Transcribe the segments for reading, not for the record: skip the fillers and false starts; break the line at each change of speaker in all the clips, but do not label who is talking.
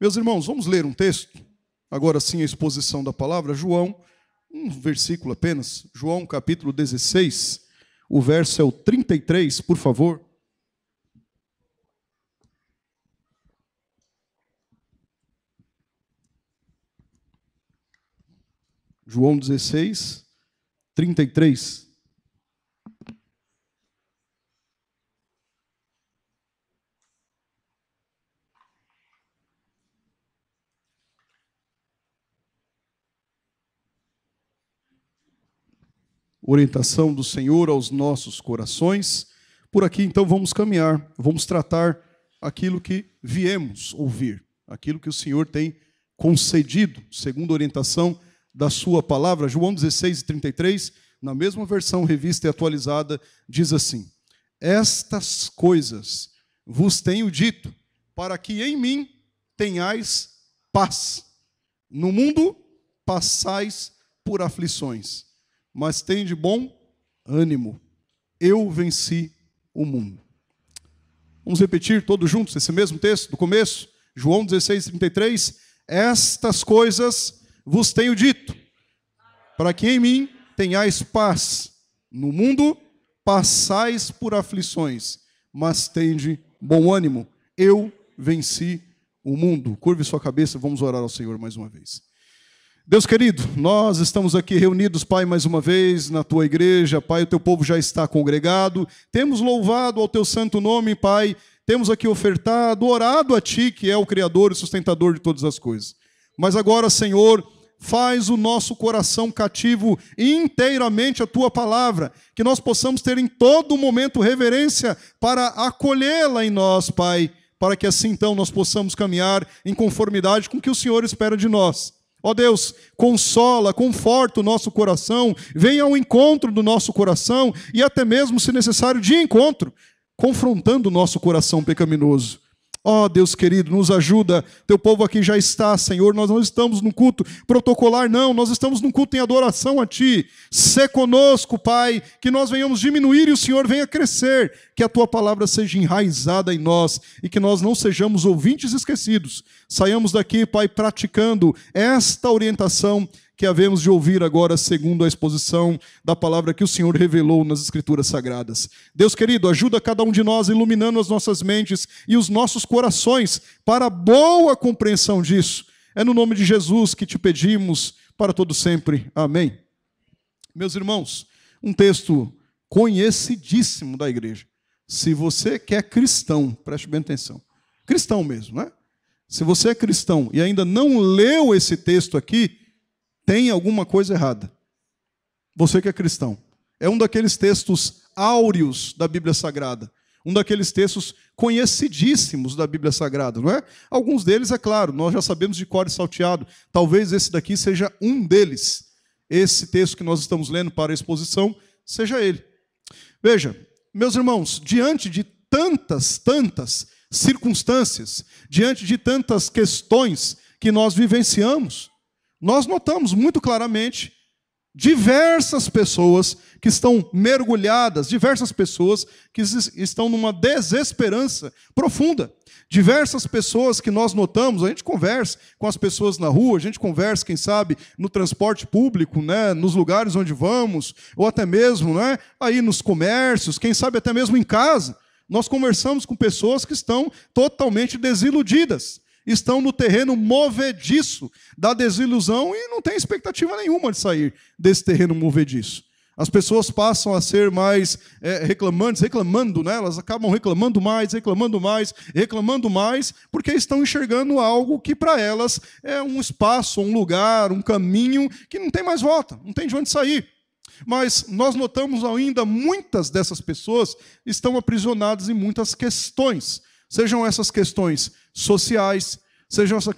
Meus irmãos, vamos ler um texto, agora sim a exposição da palavra, João, um versículo apenas, João capítulo 16, o verso é o 33, por favor. João 16, 33. Orientação do Senhor aos nossos corações. Por aqui, então, vamos caminhar, vamos tratar aquilo que viemos ouvir, aquilo que o Senhor tem concedido, segundo a orientação da sua palavra. João 16, 33, na mesma versão revista e atualizada, diz assim: estas coisas vos tenho dito, para que em mim tenhais paz. No mundo passais por aflições, mas tende bom ânimo, eu venci o mundo. Vamos repetir todos juntos esse mesmo texto do começo, João 16, 33. Estas coisas vos tenho dito, para que em mim tenhais paz. No mundo passais por aflições, mas tende bom ânimo, eu venci o mundo. Curve sua cabeça, vamos orar ao Senhor mais uma vez. Deus querido, nós estamos aqui reunidos, Pai, mais uma vez na Tua igreja. Pai, o Teu povo já está congregado, temos louvado ao Teu santo nome, Pai, temos aqui ofertado, orado a Ti, que é o Criador e sustentador de todas as coisas. Mas agora, Senhor, faz o nosso coração cativo inteiramente à Tua palavra, que nós possamos ter em todo momento reverência para acolhê-la em nós, Pai, para que assim então nós possamos caminhar em conformidade com o que o Senhor espera de nós. Ó Deus, consola, conforta o nosso coração, venha ao encontro do nosso coração e até mesmo, se necessário, de encontro, confrontando o nosso coração pecaminoso. Ó Deus querido, nos ajuda, Teu povo aqui já está, Senhor, nós não estamos num culto protocolar, não, nós estamos num culto em adoração a Ti. Sê conosco, Pai, que nós venhamos diminuir e o Senhor venha crescer, que a Tua palavra seja enraizada em nós e que nós não sejamos ouvintes esquecidos. Saiamos daqui, Pai, praticando esta orientação que havemos de ouvir agora, segundo a exposição da palavra que o Senhor revelou nas Escrituras Sagradas. Deus querido, ajuda cada um de nós, iluminando as nossas mentes e os nossos corações para a boa compreensão disso. É no nome de Jesus que te pedimos, para todo sempre. Amém. Meus irmãos, um texto conhecidíssimo da igreja. Se você que é cristão, preste bem atenção, cristão mesmo, né? Se você é cristão e ainda não leu esse texto aqui, tem alguma coisa errada. Você que é cristão. É um daqueles textos áureos da Bíblia Sagrada. Um daqueles textos conhecidíssimos da Bíblia Sagrada, não é? Alguns deles, é claro, nós já sabemos de cor e salteado. Talvez esse daqui seja um deles. Esse texto que nós estamos lendo para a exposição, seja ele. Veja, meus irmãos, diante de tantas circunstâncias, diante de tantas questões que nós vivenciamos, nós notamos muito claramente diversas pessoas que estão mergulhadas, diversas pessoas que estão numa desesperança profunda. Diversas pessoas que nós notamos, a gente conversa com as pessoas na rua, a gente conversa, quem sabe, no transporte público, né, nos lugares onde vamos, ou até mesmo, né, aí nos comércios, quem sabe até mesmo em casa. Nós conversamos com pessoas que estão totalmente desiludidas. Estão no terreno movediço da desilusão e não tem expectativa nenhuma de sair desse terreno movediço. As pessoas passam a ser mais reclamando, né? Elas acabam reclamando mais, porque estão enxergando algo que para elas é um espaço, um lugar, um caminho que não tem mais volta, não tem de onde sair. Mas nós notamos ainda muitas dessas pessoas estão aprisionadas em muitas questões. Sejam essas questões sociais, sejam essas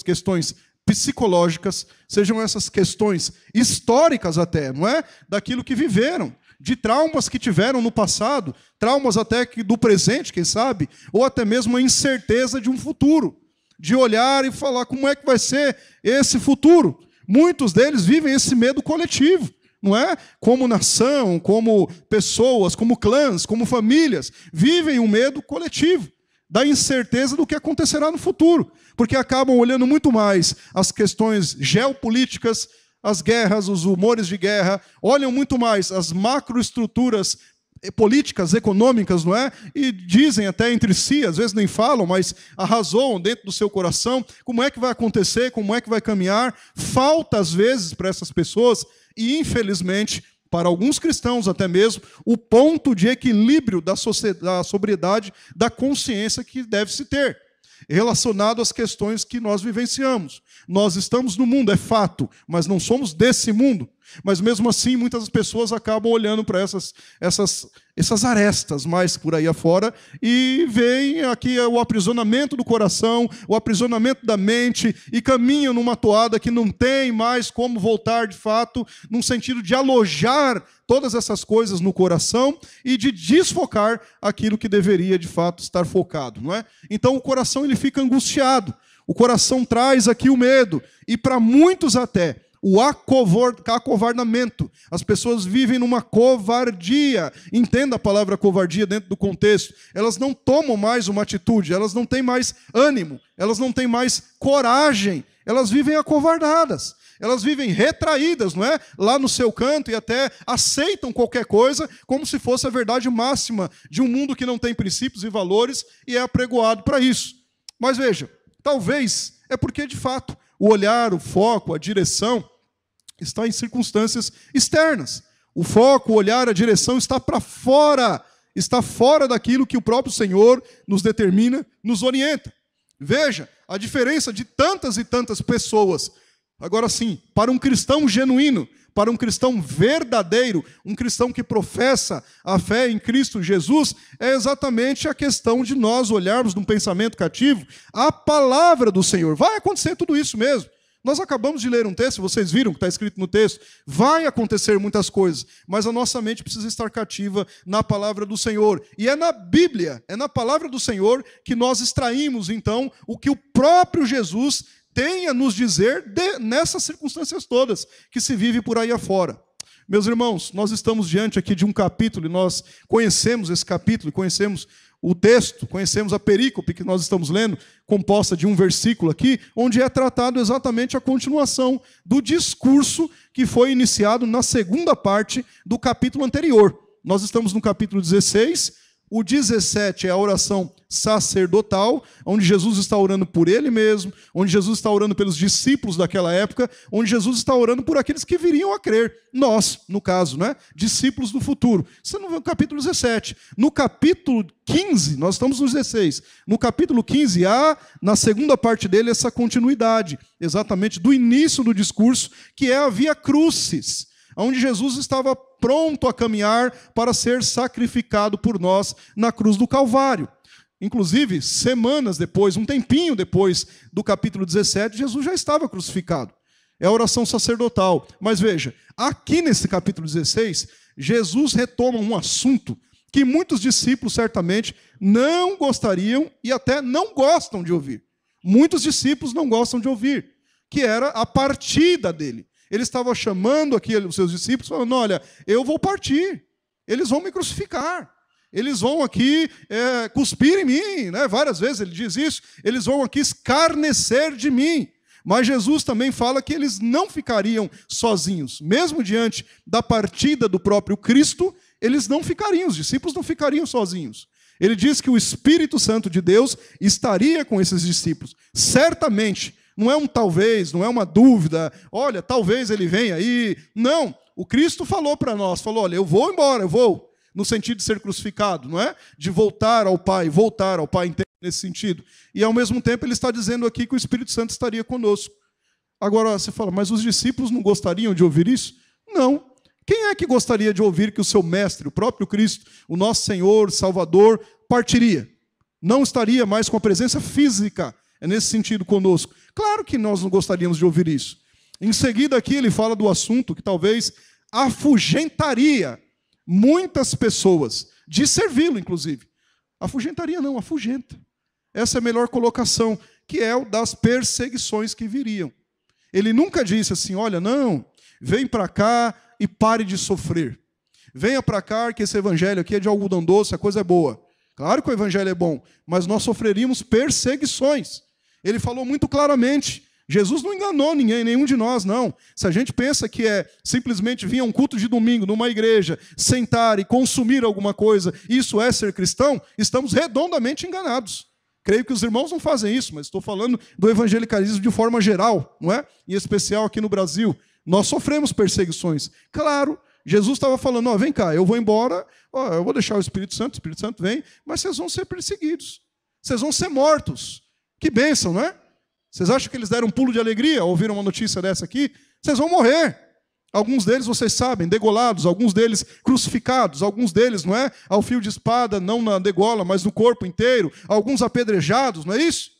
questões psicológicas, sejam essas questões históricas até, não é? Daquilo que viveram, de traumas que tiveram no passado, traumas até que do presente, quem sabe, ou até mesmo a incerteza de um futuro, de olhar e falar como é que vai ser esse futuro. Muitos deles vivem esse medo coletivo. Não é? Como nação, como pessoas, como clãs, como famílias, vivem um medo coletivo. da incerteza do que acontecerá no futuro, porque acabam olhando muito mais as questões geopolíticas, as guerras, os rumores de guerra, olham muito mais as macroestruturas políticas, econômicas, não é? E dizem até entre si, às vezes nem falam, mas arrazoam dentro do seu coração, como é que vai acontecer, como é que vai caminhar. Falta, às vezes, para essas pessoas, e infelizmente, para alguns cristãos até mesmo, o ponto de equilíbrio da sobriedade, da consciência que deve-se ter, relacionado às questões que nós vivenciamos. Nós estamos no mundo, é fato, mas não somos desse mundo. Mas mesmo assim, muitas pessoas acabam olhando para essas arestas mais por aí afora e veem aqui o aprisionamento do coração, o aprisionamento da mente, e caminham numa toada que não tem mais como voltar de fato, num sentido de alojar todas essas coisas no coração e de desfocar aquilo que deveria de fato estar focado, não é? Então o coração ele fica angustiado, o coração traz aqui o medo, e para muitos até o acovardamento. As pessoas vivem numa covardia. Entenda a palavra covardia dentro do contexto. Elas não tomam mais uma atitude, elas não têm mais ânimo, elas não têm mais coragem, elas vivem acovardadas. Elas vivem retraídas, não é? Lá no seu canto, e até aceitam qualquer coisa como se fosse a verdade máxima de um mundo que não tem princípios e valores e é apregoado para isso. Mas veja, talvez é porque, de fato, o olhar, o foco, a direção está em circunstâncias externas. O foco, o olhar, a direção está para fora. Está fora daquilo que o próprio Senhor nos determina, nos orienta. Veja a diferença de tantas e tantas pessoas. Agora sim, para um cristão genuíno, para um cristão verdadeiro, um cristão que professa a fé em Cristo Jesus, é exatamente a questão de nós olharmos num pensamento cativo a palavra do Senhor. Vai acontecer tudo isso mesmo. Nós acabamos de ler um texto, vocês viram que está escrito no texto, vai acontecer muitas coisas, mas a nossa mente precisa estar cativa na palavra do Senhor. E é na Bíblia, é na palavra do Senhor que nós extraímos, então, o que o próprio Jesus tem a nos dizer nessas circunstâncias todas que se vive por aí afora. Meus irmãos, nós estamos diante aqui de um capítulo, e nós conhecemos esse capítulo, conhecemos o texto, conhecemos a perícope que nós estamos lendo, composta de um versículo aqui, onde é tratado exatamente a continuação do discurso que foi iniciado na segunda parte do capítulo anterior. Nós estamos no capítulo 16, o 17 é a oração sacerdotal, onde Jesus está orando por ele mesmo, onde Jesus está orando pelos discípulos daquela época, onde Jesus está orando por aqueles que viriam a crer. Nós, no caso, né? Discípulos do futuro. Isso é no capítulo 17. No capítulo 15, nós estamos no 16. No capítulo 15, há, na segunda parte dele, essa continuidade, exatamente do início do discurso, que é a Via Crucis, onde Jesus estava pronto a caminhar para ser sacrificado por nós na cruz do Calvário. Inclusive, semanas depois, um tempinho depois do capítulo 17, Jesus já estava crucificado. É a oração sacerdotal. Mas veja, aqui nesse capítulo 16, Jesus retoma um assunto que muitos discípulos certamente não gostariam e até não gostam de ouvir. Muitos discípulos não gostam de ouvir, que era a partida dele. Ele estava chamando aqui os seus discípulos, falando, olha, eu vou partir, eles vão me crucificar, eles vão aqui cuspir em mim, né? Várias vezes ele diz isso, eles vão aqui escarnecer de mim. Mas Jesus também fala que eles não ficariam sozinhos, mesmo diante da partida do próprio Cristo, eles não ficariam, os discípulos não ficariam sozinhos. Ele diz que o Espírito Santo de Deus estaria com esses discípulos, certamente. Não é um talvez, não é uma dúvida, olha, talvez ele venha aí. Não, o Cristo falou para nós, falou, olha, eu vou embora, eu vou, no sentido de ser crucificado, não é? De voltar ao Pai nesse sentido. E ao mesmo tempo ele está dizendo aqui que o Espírito Santo estaria conosco. Agora você fala, mas os discípulos não gostariam de ouvir isso? Não. Quem é que gostaria de ouvir que o seu mestre, o próprio Cristo, o nosso Senhor, Salvador, partiria? Não estaria mais com a presença física, é nesse sentido conosco. Claro que nós não gostaríamos de ouvir isso. Em seguida aqui ele fala do assunto que talvez afugentaria muitas pessoas, de servi-lo inclusive. Afugentaria não, afugenta. Essa é a melhor colocação, que é o das perseguições que viriam. Ele nunca disse assim, olha, não, vem para cá e pare de sofrer. Venha para cá que esse evangelho aqui é de algodão doce, a coisa é boa. Claro que o evangelho é bom, mas nós sofreríamos perseguições. Ele falou muito claramente. Jesus não enganou ninguém, nenhum de nós, não. Se a gente pensa que é simplesmente vir a um culto de domingo, numa igreja, sentar e consumir alguma coisa, isso é ser cristão, estamos redondamente enganados. Creio que os irmãos não fazem isso, mas estou falando do evangelicalismo de forma geral, não é? Em especial aqui no Brasil. Nós sofremos perseguições. Claro, Jesus estava falando, ó, vem cá, eu vou embora, ó, eu vou deixar o Espírito Santo vem, mas vocês vão ser perseguidos. Vocês vão ser mortos. Que bênção, não é? Vocês acham que eles deram um pulo de alegria ao ouvir uma notícia dessa aqui? Vocês vão morrer. Alguns deles, vocês sabem, degolados, alguns deles crucificados, alguns deles, não é? Ao fio de espada, não na degola, mas no corpo inteiro, alguns apedrejados, não é isso?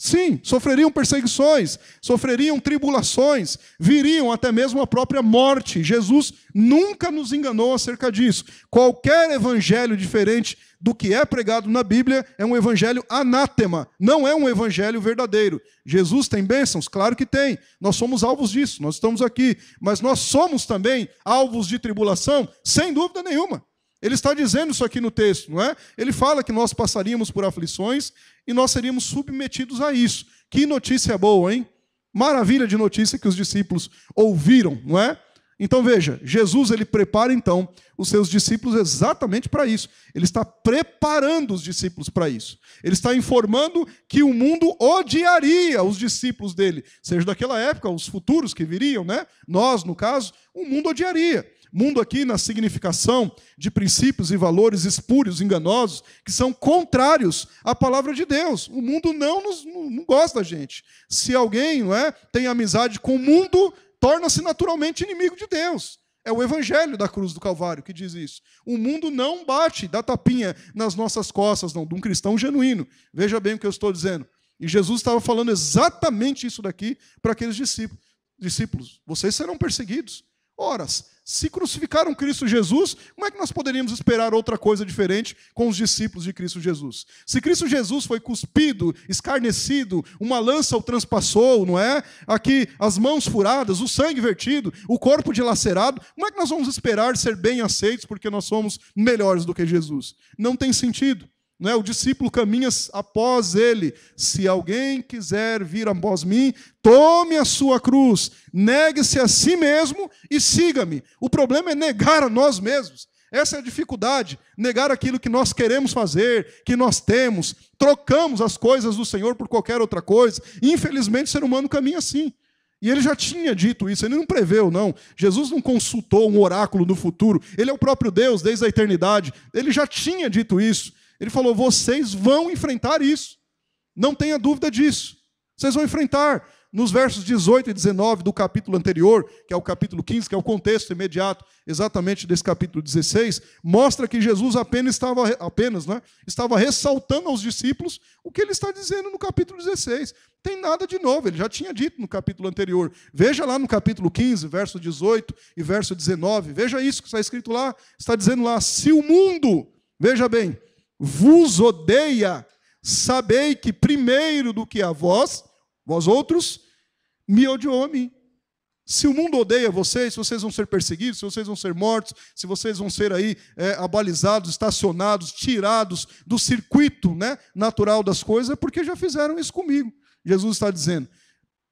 Sim, sofreriam perseguições, sofreriam tribulações, viriam até mesmo a própria morte. Jesus nunca nos enganou acerca disso. Qualquer evangelho diferente do que é pregado na Bíblia é um evangelho anátema, não é um evangelho verdadeiro. Jesus tem bênçãos? Claro que tem. Nós somos alvos disso, nós estamos aqui. Mas nós somos também alvos de tribulação? Sem dúvida nenhuma. Ele está dizendo isso aqui no texto, não é? Ele fala que nós passaríamos por aflições e nós seríamos submetidos a isso. Que notícia boa, hein? Maravilha de notícia que os discípulos ouviram, não é? Então veja, Jesus ele prepara então os seus discípulos exatamente para isso. Ele está preparando os discípulos para isso. Ele está informando que o mundo odiaria os discípulos dele, seja daquela época, os futuros que viriam, né? Nós, no caso, o mundo odiaria. Mundo aqui na significação de princípios e valores espúrios, enganosos, que são contrários à palavra de Deus. O mundo não gosta da gente. Se alguém, não é, tem amizade com o mundo, torna-se naturalmente inimigo de Deus. É o evangelho da cruz do Calvário que diz isso. O mundo não bate, dá tapinha nas nossas costas, não, de um cristão genuíno. Veja bem o que eu estou dizendo. E Jesus estava falando exatamente isso daqui para aqueles discípulos. Vocês serão perseguidos. Ora, se crucificaram Cristo Jesus, como é que nós poderíamos esperar outra coisa diferente com os discípulos de Cristo Jesus? Se Cristo Jesus foi cuspido, escarnecido, uma lança o transpassou, não é? Aqui as mãos furadas, o sangue vertido, o corpo dilacerado, como é que nós vamos esperar ser bem aceitos porque nós somos melhores do que Jesus? Não tem sentido. Não é? O discípulo caminha após ele. Se alguém quiser vir após mim, tome a sua cruz, negue-se a si mesmo e siga-me. O problema é negar a nós mesmos. Essa é a dificuldade, negar aquilo que nós queremos fazer, que nós temos. Trocamos as coisas do Senhor por qualquer outra coisa. Infelizmente, o ser humano caminha assim. E ele já tinha dito isso, ele não preveu, não. Jesus não consultou um oráculo do futuro. Ele é o próprio Deus desde a eternidade. Ele já tinha dito isso. Ele falou, vocês vão enfrentar isso. Não tenha dúvida disso. Vocês vão enfrentar. Nos versos 18 e 19 do capítulo anterior, que é o capítulo 15, que é o contexto imediato exatamente desse capítulo 16, mostra que Jesus estava ressaltando aos discípulos o que ele está dizendo no capítulo 16. Tem nada de novo, ele já tinha dito no capítulo anterior. Veja lá no capítulo 15, verso 18 e verso 19. Veja isso que está escrito lá. Está dizendo lá, se o mundo, veja bem, vos odeia, sabei que primeiro do que a vós outros, me odiou a mim. Se o mundo odeia vocês, se vocês vão ser perseguidos, se vocês vão ser mortos, se vocês vão ser aí abalizados, estacionados, tirados do circuito, né, natural das coisas, é porque já fizeram isso comigo. Jesus está dizendo,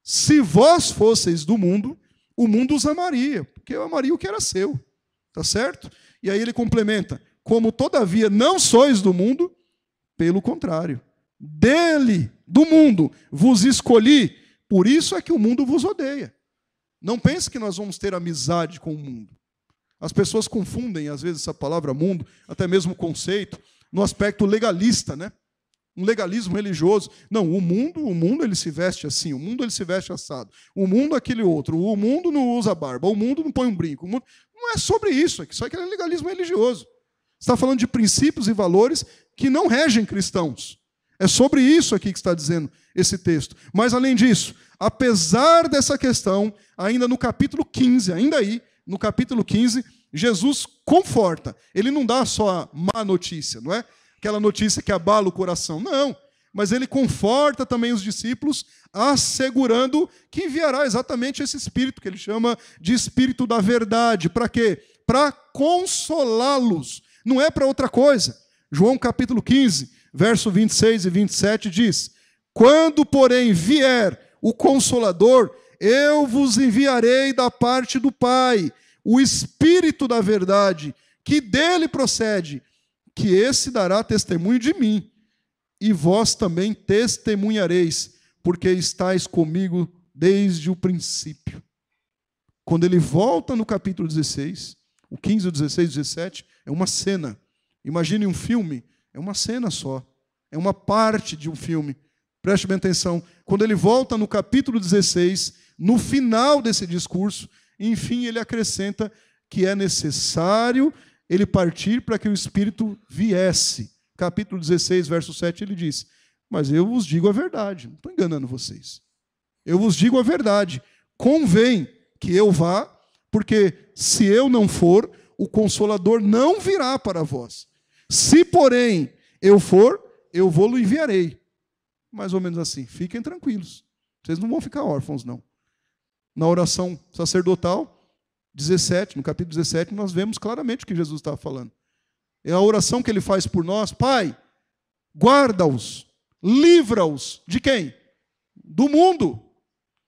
se vós fosseis do mundo, o mundo os amaria, porque eu amaria o que era seu. Tá certo? E aí ele complementa, como todavia não sois do mundo, pelo contrário, dele, do mundo, vos escolhi, por isso é que o mundo vos odeia. Não pense que nós vamos ter amizade com o mundo. As pessoas confundem, às vezes, essa palavra mundo, até mesmo o conceito, no aspecto legalista, né? Um legalismo religioso. Não, o mundo ele se veste assim, o mundo ele se veste assado, o mundo aquele outro, o mundo não usa barba, o mundo não põe um brinco. Não é sobre isso, isso aqui é legalismo religioso. Está falando de princípios e valores que não regem cristãos. É sobre isso aqui que está dizendo esse texto. Mas, além disso, apesar dessa questão, ainda no capítulo 15, no capítulo 15, Jesus conforta. Ele não dá só a má notícia, não é? Aquela notícia que abala o coração. Não, mas ele conforta também os discípulos, assegurando que enviará exatamente esse Espírito, que ele chama de Espírito da Verdade. Para quê? Para consolá-los. Não é para outra coisa. João capítulo 15, verso 26 e 27 diz: quando, porém, vier o Consolador, eu vos enviarei da parte do Pai, o Espírito da verdade, que dele procede, que esse dará testemunho de mim, e vós também testemunhareis, porque estáis comigo desde o princípio. Quando ele volta no capítulo 16, o 15, o 16, o 17, é uma cena. Imagine um filme, é uma cena só. É uma parte de um filme. Preste bem atenção. Quando ele volta no capítulo 16, no final desse discurso, enfim, ele acrescenta que é necessário ele partir para que o Espírito viesse. Capítulo 16, verso 7, ele diz: mas eu vos digo a verdade, não estou enganando vocês. Eu vos digo a verdade, convém que eu vá, porque se eu não for, o Consolador não virá para vós. Se, porém, eu for, eu vou-lo enviarei. Mais ou menos assim, fiquem tranquilos. Vocês não vão ficar órfãos, não. Na oração sacerdotal, 17, no capítulo 17, nós vemos claramente o que Jesus estava falando. É a oração que ele faz por nós: Pai, guarda-os, livra-os de quem? Do mundo.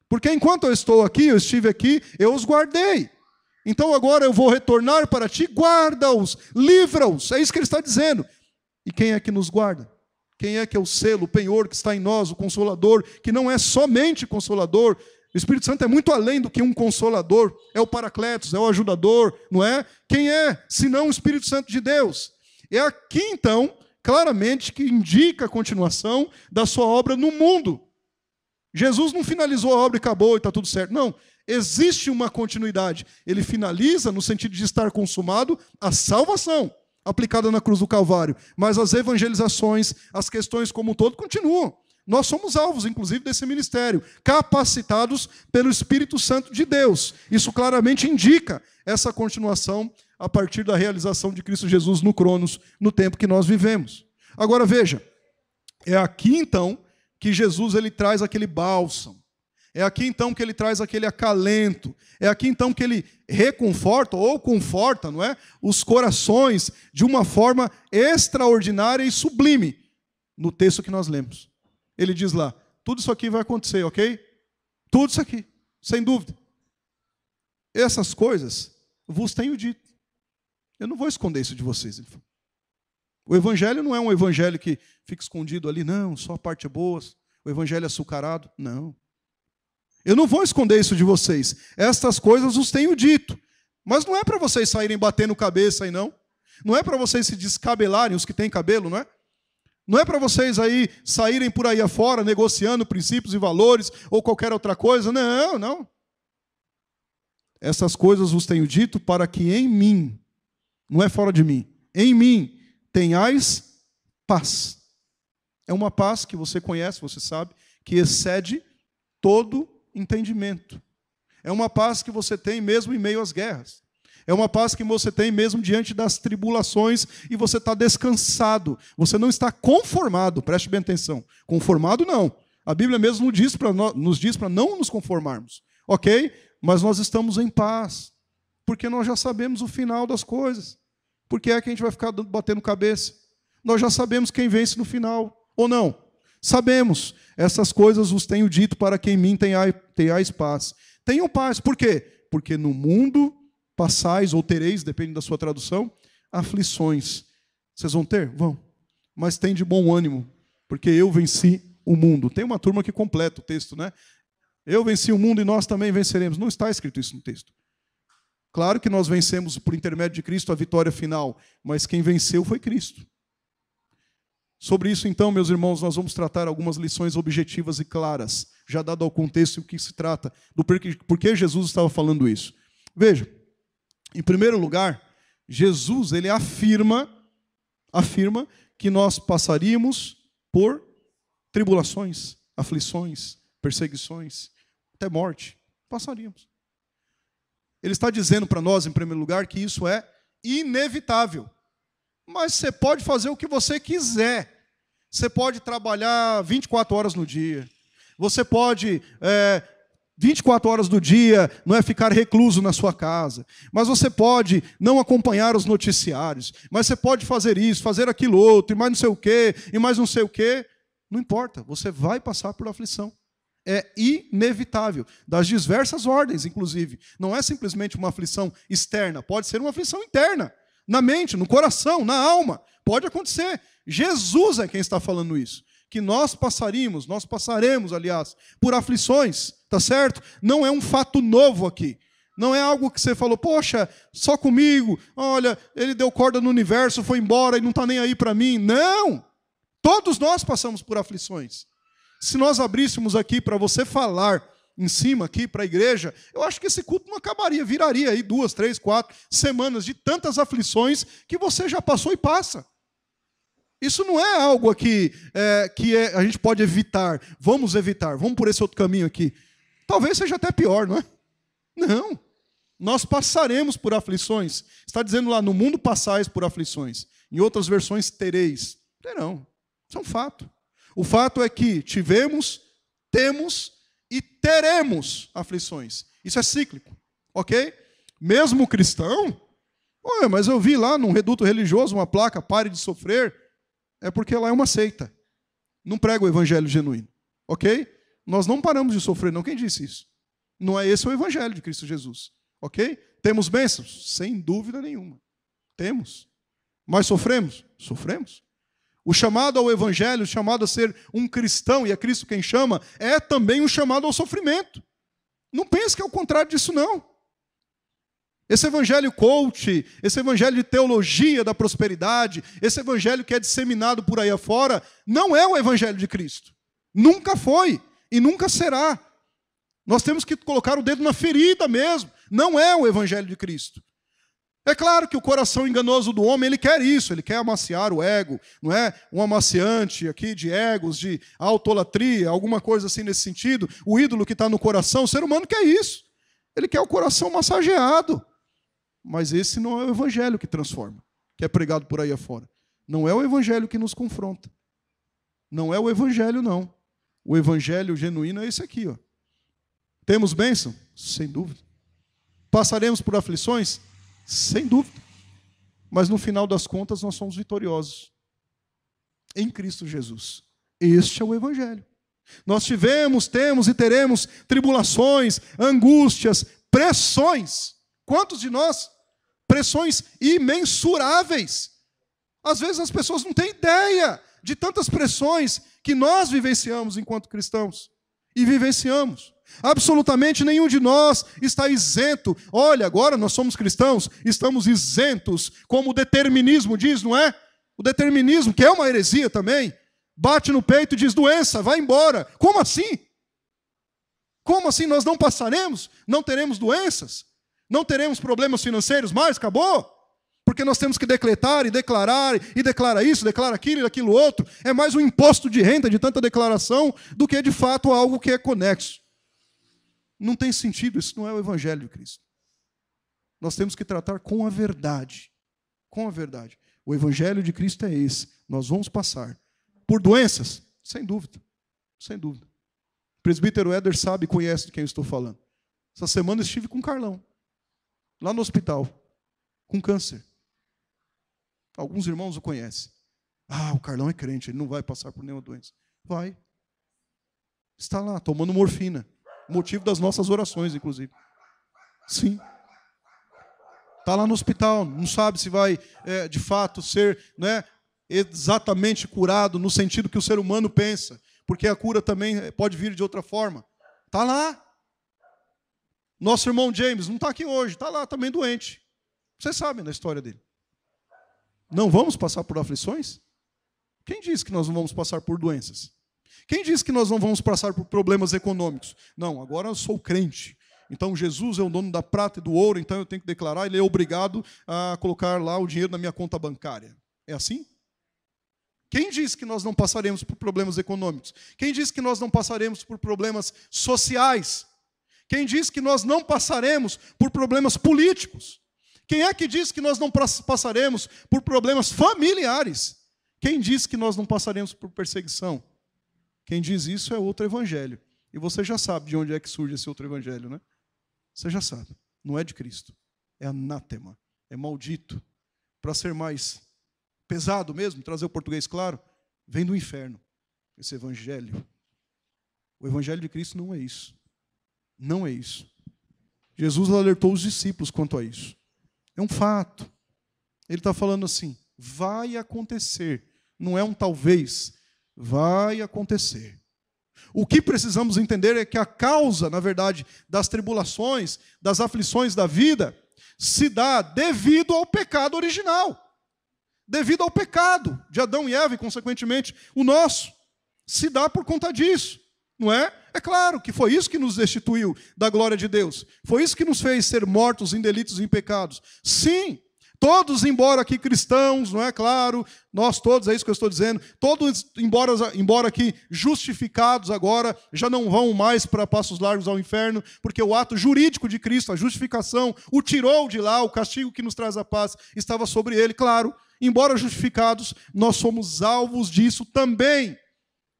Porque enquanto eu estou aqui, eu estive aqui, eu os guardei. Então agora eu vou retornar para ti, guarda-os, livra-os. É isso que ele está dizendo. E quem é que nos guarda? Quem é que é o selo, o penhor que está em nós, o Consolador, que não é somente Consolador. O Espírito Santo é muito além do que um Consolador. É o Paracletos, é o ajudador, não é? Quem é, senão o Espírito Santo de Deus? É aqui, então, claramente, que indica a continuação da sua obra no mundo. Jesus não finalizou a obra e acabou e está tudo certo. Não, existe uma continuidade. Ele finaliza no sentido de estar consumado a salvação aplicada na cruz do Calvário. Mas as evangelizações, as questões como um todo continuam. Nós somos alvos, inclusive, desse ministério, capacitados pelo Espírito Santo de Deus. Isso claramente indica essa continuação a partir da realização de Cristo Jesus no Cronos, no tempo que nós vivemos. Agora veja, é aqui então que Jesus ele traz aquele bálsamo. É aqui então que ele traz aquele acalento. É aqui então que ele reconforta ou conforta, não é, os corações de uma forma extraordinária e sublime no texto que nós lemos. Ele diz lá: tudo isso aqui vai acontecer, ok? Tudo isso aqui, sem dúvida. Essas coisas vos tenho dito. Eu não vou esconder isso de vocês. O evangelho não é um evangelho que fica escondido ali, não, só a parte boa. O evangelho açucarado, não. Eu não vou esconder isso de vocês. Estas coisas os tenho dito. Mas não é para vocês saírem batendo cabeça aí, não. Não é para vocês se descabelarem, os que têm cabelo, não é? Não é para vocês aí saírem por aí afora negociando princípios e valores ou qualquer outra coisa. Não, não. Essas coisas vos tenho dito para que em mim, não é fora de mim, em mim tenhais paz. É uma paz que você conhece, você sabe, que excede todo entendimento. É uma paz que você tem mesmo em meio às guerras. É uma paz que você tem mesmo diante das tribulações e você está descansado. Você não está conformado, preste bem atenção. Conformado não. A Bíblia mesmo nos diz para não nos conformarmos. Ok? Mas nós estamos em paz. Porque nós já sabemos o final das coisas. Por que é que a gente vai ficar batendo cabeça? Nós já sabemos quem vence no final. Ou não? Sabemos. Essas coisas vos tenho dito para que em mim tenhais paz. Tenham paz. Por quê? Porque no mundo passais ou tereis, depende da sua tradução, aflições. Vocês vão ter? Vão. Mas tem de bom ânimo, porque eu venci o mundo. Tem uma turma que completa o texto, né? Eu venci o mundo e nós também venceremos. Não está escrito isso no texto. Claro que nós vencemos por intermédio de Cristo a vitória final, mas quem venceu foi Cristo. Sobre isso, então, meus irmãos, nós vamos tratar algumas lições objetivas e claras, já dado ao contexto o que se trata, do porquê Jesus estava falando isso. Veja, em primeiro lugar, Jesus ele afirma que nós passaríamos por tribulações, aflições, perseguições, até morte. Passaríamos. Ele está dizendo para nós, em primeiro lugar, que isso é inevitável. Mas você pode fazer o que você quiser. Você pode trabalhar 24 horas no dia. Você pode 24 horas do dia, não é ficar recluso na sua casa. Mas você pode não acompanhar os noticiários. Mas você pode fazer isso, fazer aquilo outro, e mais não sei o quê, e mais não sei o quê. Não importa, você vai passar por aflição. É inevitável, das diversas ordens, inclusive. Não é simplesmente uma aflição externa, pode ser uma aflição interna. Na mente, no coração, na alma. Pode acontecer. Jesus é quem está falando isso. Que nós passaremos, aliás, por aflições, tá certo? Não é um fato novo aqui. Não é algo que você falou, poxa, só comigo, olha, ele deu corda no universo, foi embora e não está nem aí para mim. Não! Todos nós passamos por aflições. Se nós abríssemos aqui para você falar em cima aqui para a igreja, eu acho que esse culto não acabaria, viraria aí 2, 3, 4 semanas de tantas aflições que você já passou e passa. Isso não é algo aqui a gente pode evitar. Vamos por esse outro caminho aqui. Talvez seja até pior, não é? Não. Nós passaremos por aflições. Está dizendo lá, no mundo passais por aflições. Em outras versões, tereis. Terão. Isso é um fato. O fato é que tivemos, temos e teremos aflições. Isso é cíclico, ok? Mesmo cristão, mas eu vi lá num reduto religioso uma placa, pare de sofrer, é porque lá é uma seita. Não prega o evangelho genuíno, ok? Nós não paramos de sofrer, não. Quem disse isso? Não é esse o evangelho de Cristo Jesus, ok? Temos bênçãos? Sem dúvida nenhuma. Temos. Mas sofremos? Sofremos. O chamado ao evangelho, o chamado a ser um cristão, e é Cristo quem chama, é também um chamado ao sofrimento. Não pense que é o contrário disso, não. Esse evangelho coach, esse evangelho de teologia da prosperidade, esse evangelho que é disseminado por aí afora, não é o evangelho de Cristo. Nunca foi e nunca será. Nós temos que colocar o dedo na ferida mesmo. Não é o evangelho de Cristo. É claro que o coração enganoso do homem, ele quer isso, ele quer amaciar o ego, não é? Um amaciante aqui de egos, de autolatria, alguma coisa assim nesse sentido. O ídolo que está no coração, o ser humano quer isso. Ele quer o coração massageado. Mas esse não é o evangelho que transforma, que é pregado por aí afora. Não é o evangelho que nos confronta. Não é o evangelho, não. O evangelho genuíno é esse aqui, ó. Temos bênção? Sem dúvida. Passaremos por aflições? Sem dúvida. Mas no final das contas nós somos vitoriosos. Em Cristo Jesus. Este é o evangelho. Nós tivemos, temos e teremos tribulações, angústias, pressões. Quantos de nós? Pressões imensuráveis. Às vezes as pessoas não têm ideia de tantas pressões que nós vivenciamos enquanto cristãos. E vivenciamos. Absolutamente nenhum de nós está isento. Olha, agora nós somos cristãos, estamos isentos, como o determinismo diz, não é? O determinismo, que é uma heresia também, bate no peito e diz, doença, vai embora. Como assim? Como assim nós não passaremos? Não teremos doenças? Não teremos problemas financeiros mais? Acabou? Porque nós temos que decretar e declara isso, declara aquilo e aquilo outro. É mais um imposto de renda de tanta declaração do que de fato algo que é conexo. Não tem sentido, isso não é o evangelho de Cristo. Nós temos que tratar com a verdade. Com a verdade. O evangelho de Cristo é esse. Nós vamos passar por doenças? Sem dúvida. Sem dúvida. O presbítero Éder sabe e conhece de quem eu estou falando. Essa semana eu estive com o Carlão, lá no hospital, com câncer. Alguns irmãos o conhecem. Ah, o Carlão é crente, ele não vai passar por nenhuma doença. Vai. Está lá, tomando morfina. Motivo das nossas orações, inclusive. Sim. Está lá no hospital, não sabe se vai, de fato, ser, né, exatamente curado no sentido que o ser humano pensa, porque a cura também pode vir de outra forma. Está lá. Nosso irmão James não está aqui hoje, está lá também doente. Vocês sabem da história dele. Não vamos passar por aflições? Quem disse que nós não vamos passar por doenças? Quem disse que nós não vamos passar por problemas econômicos? Não, agora eu sou crente. Então Jesus é o dono da prata e do ouro, então eu tenho que declarar, ele é obrigado a colocar lá o dinheiro na minha conta bancária. É assim? Quem disse que nós não passaremos por problemas econômicos? Quem disse que nós não passaremos por problemas sociais? Quem disse que nós não passaremos por problemas políticos? Quem é que diz que nós não passaremos por problemas familiares? Quem diz que nós não passaremos por perseguição? Quem diz isso é outro evangelho. E você já sabe de onde é que surge esse outro evangelho, né? Você já sabe. Não é de Cristo. É anátema. É maldito. Para ser mais pesado mesmo, trazer o português claro, vem do inferno. Esse evangelho. O evangelho de Cristo não é isso. Não é isso. Jesus alertou os discípulos quanto a isso. É um fato. Ele está falando assim, vai acontecer. Não é um talvez. Vai acontecer. O que precisamos entender é que a causa, na verdade, das tribulações, das aflições da vida, se dá devido ao pecado original. Devido ao pecado de Adão e Eva e, consequentemente, o nosso. Se dá por conta disso. Não é? É claro que foi isso que nos destituiu da glória de Deus. Foi isso que nos fez ser mortos em delitos e em pecados. Sim, todos, embora aqui cristãos, não é claro, nós todos, é isso que eu estou dizendo, todos, embora aqui justificados agora, já não vão mais para passos largos ao inferno, porque o ato jurídico de Cristo, a justificação, o tirou de lá, o castigo que nos traz a paz, estava sobre ele, claro. Embora justificados, nós somos alvos disso também.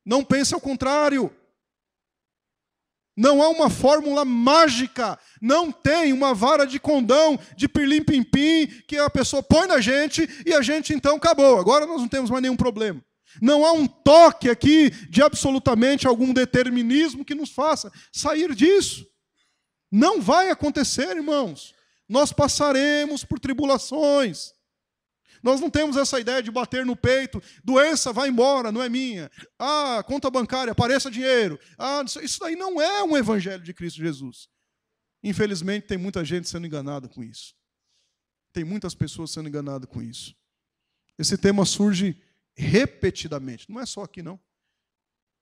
Não pense ao contrário. Não há uma fórmula mágica, não tem uma vara de condão, de pirlim-pim-pim, que a pessoa põe na gente e a gente então acabou. Agora nós não temos mais nenhum problema. Não há um toque aqui de absolutamente algum determinismo que nos faça sair disso. Não vai acontecer, irmãos. Nós passaremos por tribulações. Nós não temos essa ideia de bater no peito, doença, vai embora, não é minha. Ah, conta bancária, apareça dinheiro. Ah, isso daí não é um evangelho de Cristo Jesus. Infelizmente, tem muita gente sendo enganada com isso. Tem muitas pessoas sendo enganadas com isso. Esse tema surge repetidamente. Não é só aqui, não.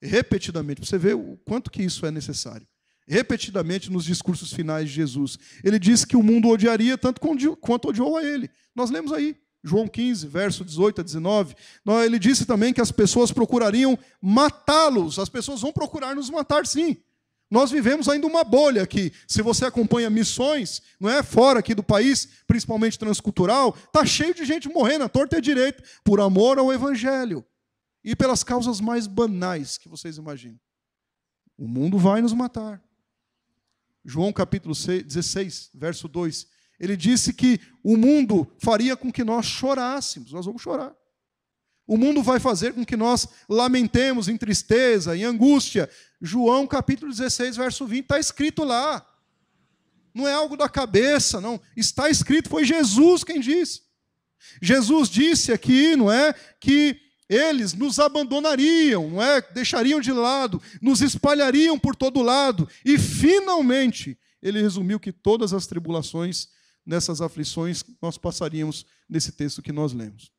Repetidamente. Você vê o quanto que isso é necessário. Repetidamente nos discursos finais de Jesus. Ele disse que o mundo odiaria tanto quanto odiou a ele. Nós lemos aí. João 15, verso 18 a 19, ele disse também que as pessoas procurariam matá-los. As pessoas vão procurar nos matar, sim. Nós vivemos ainda uma bolha aqui. Se você acompanha missões, não é, fora aqui do país, principalmente transcultural, está cheio de gente morrendo à torta e à direita, por amor ao evangelho. E pelas causas mais banais que vocês imaginam. O mundo vai nos matar. João capítulo 16, verso 2. Ele disse que o mundo faria com que nós chorássemos. Nós vamos chorar. O mundo vai fazer com que nós lamentemos em tristeza, em angústia. João capítulo 16, verso 20, está escrito lá. Não é algo da cabeça, não. Está escrito, foi Jesus quem disse. Jesus disse aqui, não é, que eles nos abandonariam, não é, deixariam de lado, nos espalhariam por todo lado. E, finalmente, ele resumiu que todas as tribulações, nessas aflições, nós passaríamos nesse texto que nós lemos.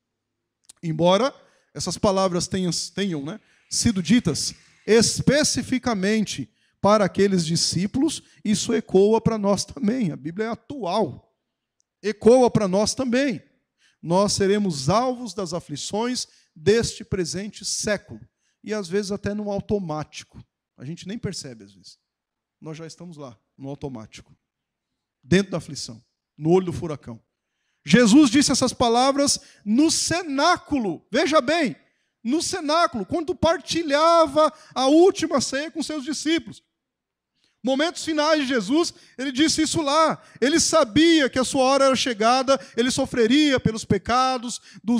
Embora essas palavras tenham sido ditas especificamente para aqueles discípulos, isso ecoa para nós também. A Bíblia é atual. Ecoa para nós também. Nós seremos alvos das aflições deste presente século. E às vezes até no automático. A gente nem percebe às vezes. Nós já estamos lá, no automático. Dentro da aflição. No olho do furacão. Jesus disse essas palavras no cenáculo. Veja bem, no cenáculo, quando partilhava a última ceia com seus discípulos. Momentos finais de Jesus, ele disse isso lá. Ele sabia que a sua hora era chegada, ele sofreria pelos pecados do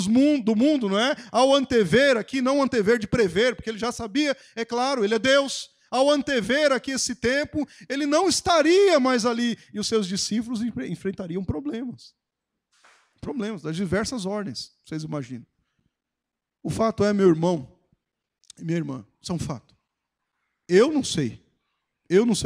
mundo, não é? Ao antever, aqui não antever de prever, porque ele já sabia, é claro, ele é Deus. Ao antever aqui esse tempo, ele não estaria mais ali. E os seus discípulos enfrentariam problemas. Problemas das diversas ordens, vocês imaginam. O fato é, meu irmão e minha irmã, isso é um fato. Eu não sei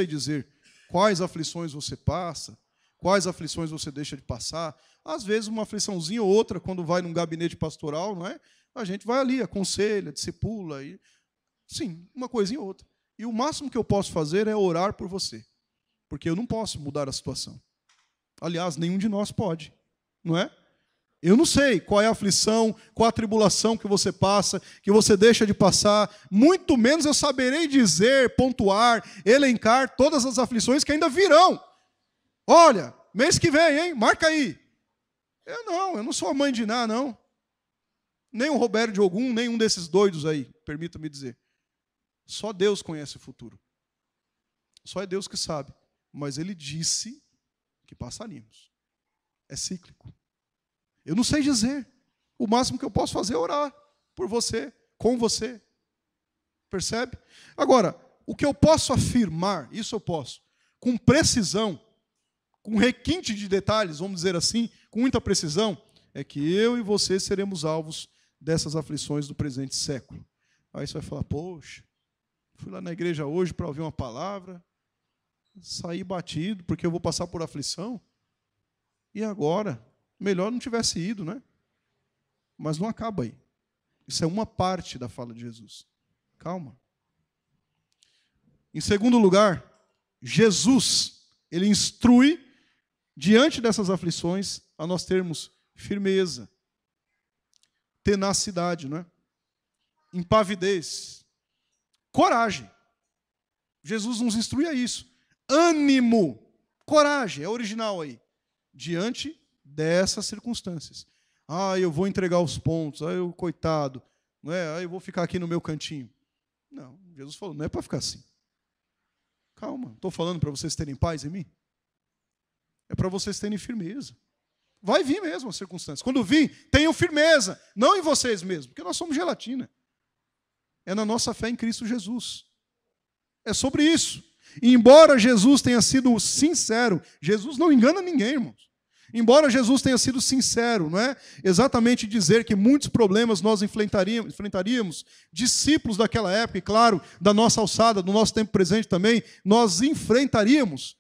dizer quais aflições você passa, quais aflições você deixa de passar. Às vezes uma afliçãozinha ou outra, quando vai num gabinete pastoral, não é? A gente vai ali, aconselha, discipula, sim, uma coisinha ou outra. E o máximo que eu posso fazer é orar por você, porque eu não posso mudar a situação. Aliás, nenhum de nós pode, não é? Eu não sei qual é a aflição, qual a tribulação que você passa, que você deixa de passar. Muito menos eu saberei dizer, pontuar, elencar todas as aflições que ainda virão. Olha, mês que vem, hein? Marca aí. Eu não sou a mãe de Ná, não. Nem o Roberto de Ogum, nem um desses doidos aí, permita-me dizer. Só Deus conhece o futuro. Só é Deus que sabe. Mas ele disse que passaríamos. É cíclico. Eu não sei dizer. O máximo que eu posso fazer é orar por você, com você. Percebe? Agora, o que eu posso afirmar, isso eu posso, com precisão, com requinte de detalhes, vamos dizer assim, com muita precisão, é que eu e você seremos alvos dessas aflições do presente século. Aí você vai falar, poxa, fui lá na igreja hoje para ouvir uma palavra, saí batido porque eu vou passar por aflição. E agora? Melhor não tivesse ido, né? Mas não acaba aí. Isso é uma parte da fala de Jesus. Calma. Em segundo lugar, Jesus, ele instrui, diante dessas aflições, a nós termos firmeza, tenacidade, não é? Impavidez, coragem. Jesus nos instrui a isso. Ânimo, coragem, é original aí. Diante dessas circunstâncias. Eu vou entregar os pontos, eu, coitado, não é? Eu vou ficar aqui no meu cantinho. Não, Jesus falou, não é para ficar assim. Calma, estou falando para vocês terem paz em mim? É para vocês terem firmeza. Vai vir mesmo as circunstâncias. Quando vir, tenham firmeza, não em vocês mesmos, porque nós somos gelatina. É na nossa fé em Cristo Jesus. É sobre isso. E embora Jesus tenha sido sincero, Jesus não engana ninguém, irmãos. Embora Jesus tenha sido sincero, não é? Exatamente dizer que muitos problemas nós enfrentaríamos, discípulos daquela época, e claro, da nossa alçada, do nosso tempo presente também, nós enfrentaríamos.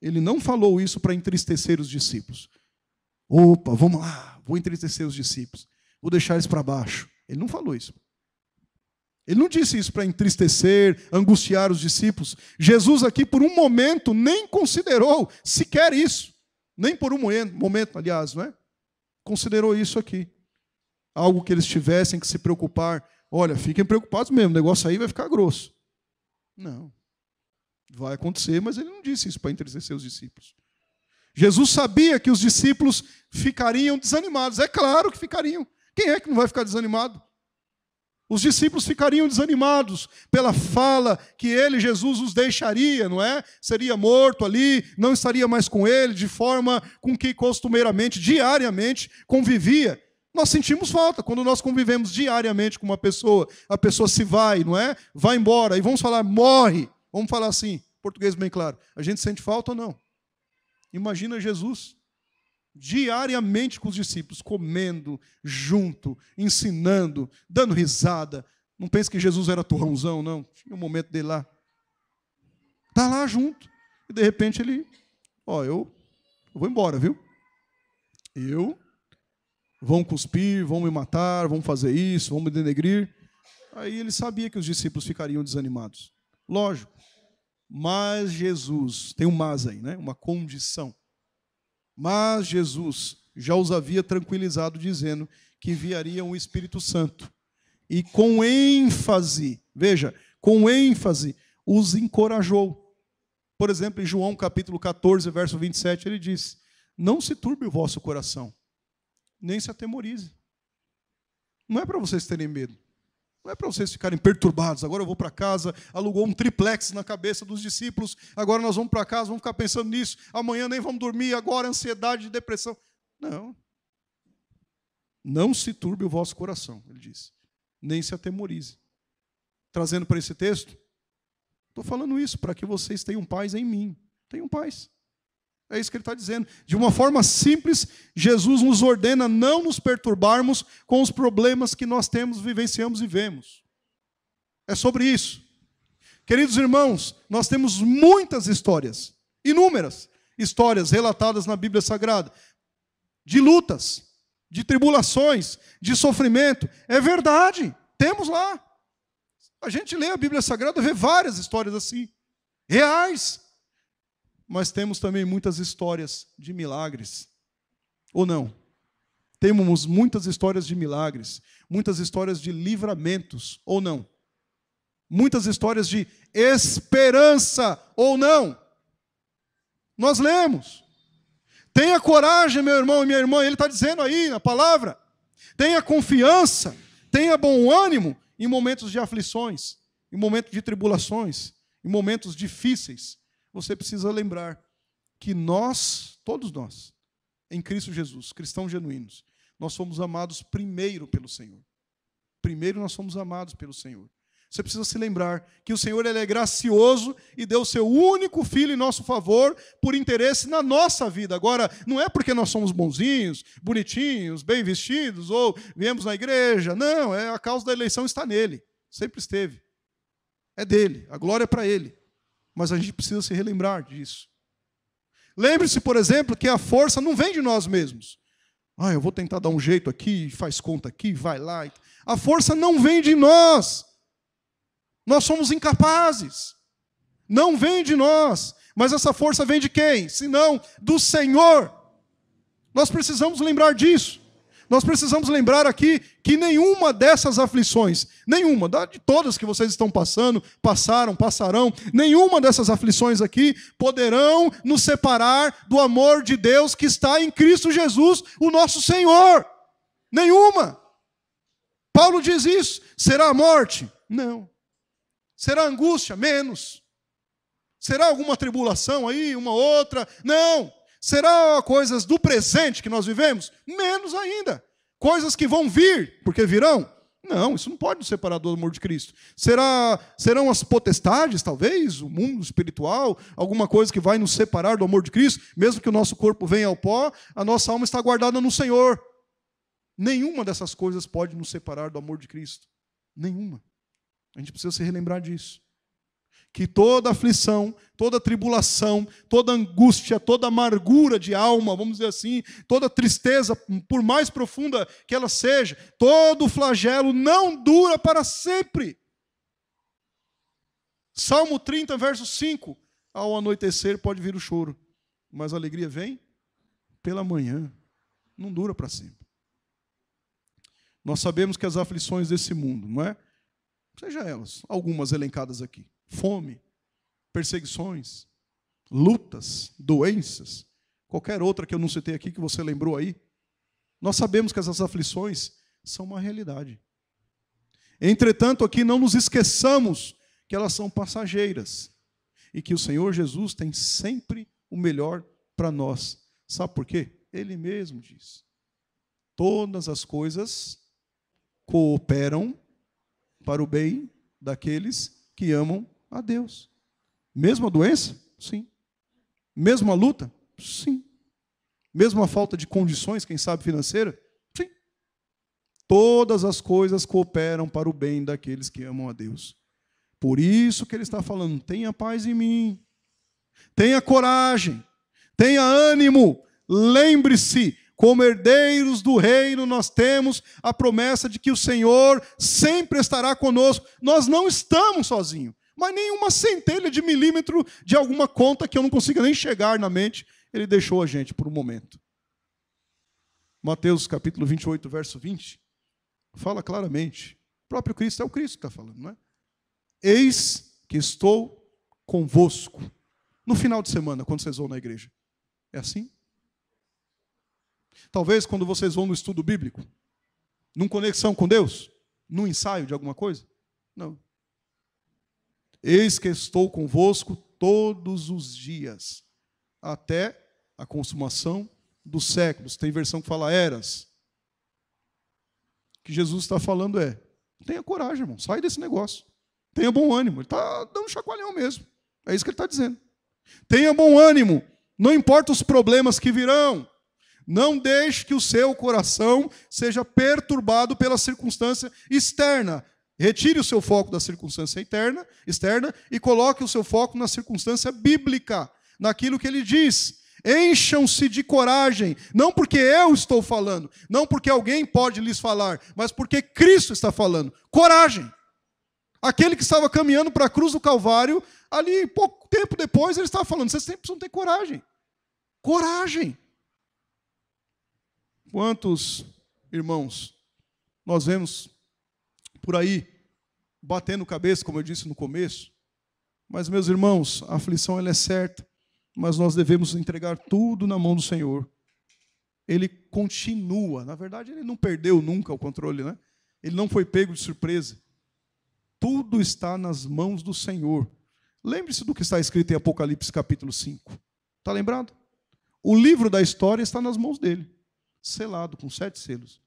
Ele não falou isso para entristecer os discípulos. Opa, vamos lá, vou entristecer os discípulos, vou deixar eles para baixo. Ele não falou isso. Ele não disse isso para entristecer, angustiar os discípulos. Jesus aqui, por um momento, nem considerou sequer isso. Nem por um momento, aliás, não é? Considerou isso aqui. Algo que eles tivessem que se preocupar. Olha, fiquem preocupados mesmo, o negócio aí vai ficar grosso. Não. Vai acontecer, mas ele não disse isso para entristecer os discípulos. Jesus sabia que os discípulos ficariam desanimados. É claro que ficariam. Quem é que não vai ficar desanimado? Os discípulos ficariam desanimados pela fala que ele, Jesus, os deixaria, não é? Seria morto ali, não estaria mais com ele, de forma com que costumeiramente, diariamente, convivia. Nós sentimos falta quando nós convivemos diariamente com uma pessoa, a pessoa se vai, não é? Vai embora, e vamos falar, morre. Vamos falar assim, português bem claro. A gente sente falta ou não? Imagina Jesus diariamente com os discípulos, comendo, junto, ensinando, dando risada. Não pense que Jesus era turrãozão, não. Tinha um momento dele lá. Está lá junto. E de repente ele, eu vou embora, viu? Vão cuspir, vão me matar, vão fazer isso, vão me denegrir. Aí ele sabia que os discípulos ficariam desanimados. Lógico. Mas Jesus, tem um mas aí, né? Uma condição. Mas Jesus já os havia tranquilizado, dizendo que enviaria o Espírito Santo. E com ênfase, veja, com ênfase, os encorajou. Por exemplo, em João capítulo 14, verso 27, ele diz, não se turbe o vosso coração, nem se atemorize. Não é para vocês terem medo. Não é para vocês ficarem perturbados. Agora eu vou para casa, alugou um triplex na cabeça dos discípulos. Agora nós vamos para casa, vamos ficar pensando nisso. Amanhã nem vamos dormir. Agora ansiedade, depressão. Não. Não se turbe o vosso coração, ele disse. Nem se atemorize. Trazendo para esse texto, estou falando isso para que vocês tenham paz em mim. Tenham paz. É isso que ele está dizendo. De uma forma simples, Jesus nos ordena não nos perturbarmos com os problemas que nós temos, vivenciamos e vemos. É sobre isso. Queridos irmãos, nós temos muitas histórias, inúmeras histórias relatadas na Bíblia Sagrada, de lutas, de tribulações, de sofrimento. É verdade, temos lá. A gente lê a Bíblia Sagrada, vê várias histórias assim, reais. Mas temos também muitas histórias de milagres. Ou não? Temos muitas histórias de milagres, muitas histórias de livramentos, ou não? Muitas histórias de esperança, ou não? Nós lemos. Tenha coragem, meu irmão e minha irmã, ele está dizendo aí na palavra. Tenha confiança, tenha bom ânimo em momentos de aflições, em momentos de tribulações. em momentos difíceis, você precisa lembrar que nós, todos nós, em Cristo Jesus, cristãos genuínos, nós somos amados primeiro pelo Senhor. Primeiro nós somos amados pelo Senhor. Você precisa se lembrar que o Senhor ele é gracioso e deu o seu único Filho em nosso favor por interesse na nossa vida. Agora, não é porque nós somos bonzinhos, bonitinhos, bem vestidos ou viemos na igreja. Não, a causa da eleição está nele. Sempre esteve. É dele. A glória é para ele. Mas a gente precisa se relembrar disso. Lembre-se, por exemplo, que a força não vem de nós mesmos. Eu vou tentar dar um jeito aqui, faz conta aqui, vai lá. A força não vem de nós. Nós somos incapazes. Não vem de nós. Mas essa força vem de quem? Senão do Senhor. Nós precisamos lembrar disso. Nós precisamos lembrar aqui que nenhuma dessas aflições, nenhuma, de todas que vocês estão passando, passaram, passarão, nenhuma dessas aflições aqui poderão nos separar do amor de Deus que está em Cristo Jesus, o nosso Senhor. Nenhuma. Paulo diz isso. Será a morte? Não. Será a angústia? Menos. Será alguma tribulação aí, uma outra? Não. Será coisas do presente que nós vivemos? Menos ainda. Coisas que vão vir, porque virão? Não, isso não pode nos separar do amor de Cristo. Serão as potestades, talvez, o mundo espiritual, alguma coisa que vai nos separar do amor de Cristo, mesmo que o nosso corpo venha ao pó, a nossa alma está guardada no Senhor. Nenhuma dessas coisas pode nos separar do amor de Cristo. Nenhuma. A gente precisa se relembrar disso. Que toda aflição, toda tribulação, toda angústia, toda amargura de alma, vamos dizer assim, toda tristeza, por mais profunda que ela seja, todo flagelo não dura para sempre. Salmo 30, verso 5. Ao anoitecer pode vir o choro, mas a alegria vem pela manhã. Não dura para sempre. Nós sabemos que as aflições desse mundo, não é? Seja elas, algumas elencadas aqui. Fome, perseguições, lutas, doenças, qualquer outra que eu não citei aqui que você lembrou aí. Nós sabemos que essas aflições são uma realidade. Entretanto, aqui não nos esqueçamos que elas são passageiras e que o Senhor Jesus tem sempre o melhor para nós. Sabe por quê? Ele mesmo diz: todas as coisas cooperam para o bem daqueles que amam a Deus. Mesma doença? Sim. Mesma luta? Sim. Mesma falta de condições, quem sabe financeira? Sim. Todas as coisas cooperam para o bem daqueles que amam a Deus. Por isso que ele está falando: tenha paz em mim, tenha coragem, tenha ânimo, lembre-se, como herdeiros do reino, nós temos a promessa de que o Senhor sempre estará conosco. Nós não estamos sozinhos, mas nem uma centelha de milímetro de alguma conta que eu não consiga nem chegar na mente, ele deixou a gente por um momento. Mateus capítulo 28, verso 20, fala claramente. O próprio Cristo, é o Cristo que está falando, não é? Eis que estou convosco. No final de semana, quando vocês vão na igreja. É assim? Talvez quando vocês vão no estudo bíblico, numa conexão com Deus, num ensaio de alguma coisa. Não. Eis que estou convosco todos os dias, até a consumação dos séculos. Tem versão que fala eras. O que Jesus está falando é: tenha coragem, irmão, sai desse negócio. Tenha bom ânimo. Ele está dando um chacoalhão mesmo. É isso que ele está dizendo. Tenha bom ânimo. Não importa os problemas que virão. Não deixe que o seu coração seja perturbado pela circunstância externa. Retire o seu foco da circunstância externa e coloque o seu foco na circunstância bíblica, naquilo que ele diz. Encham-se de coragem, não porque eu estou falando, não porque alguém pode lhes falar, mas porque Cristo está falando. Coragem. Aquele que estava caminhando para a cruz do Calvário, ali pouco tempo depois, ele estava falando: vocês sempre precisam ter coragem. Coragem. Quantos irmãos nós vemos por aí batendo cabeça, como eu disse no começo? Mas, meus irmãos, a aflição ela é certa, mas nós devemos entregar tudo na mão do Senhor. Ele continua, na verdade ele não perdeu nunca o controle, né? Ele não foi pego de surpresa. Tudo está nas mãos do Senhor. Lembre-se do que está escrito em Apocalipse capítulo 5. Está lembrado? O livro da história está nas mãos dele, selado com 7 selos,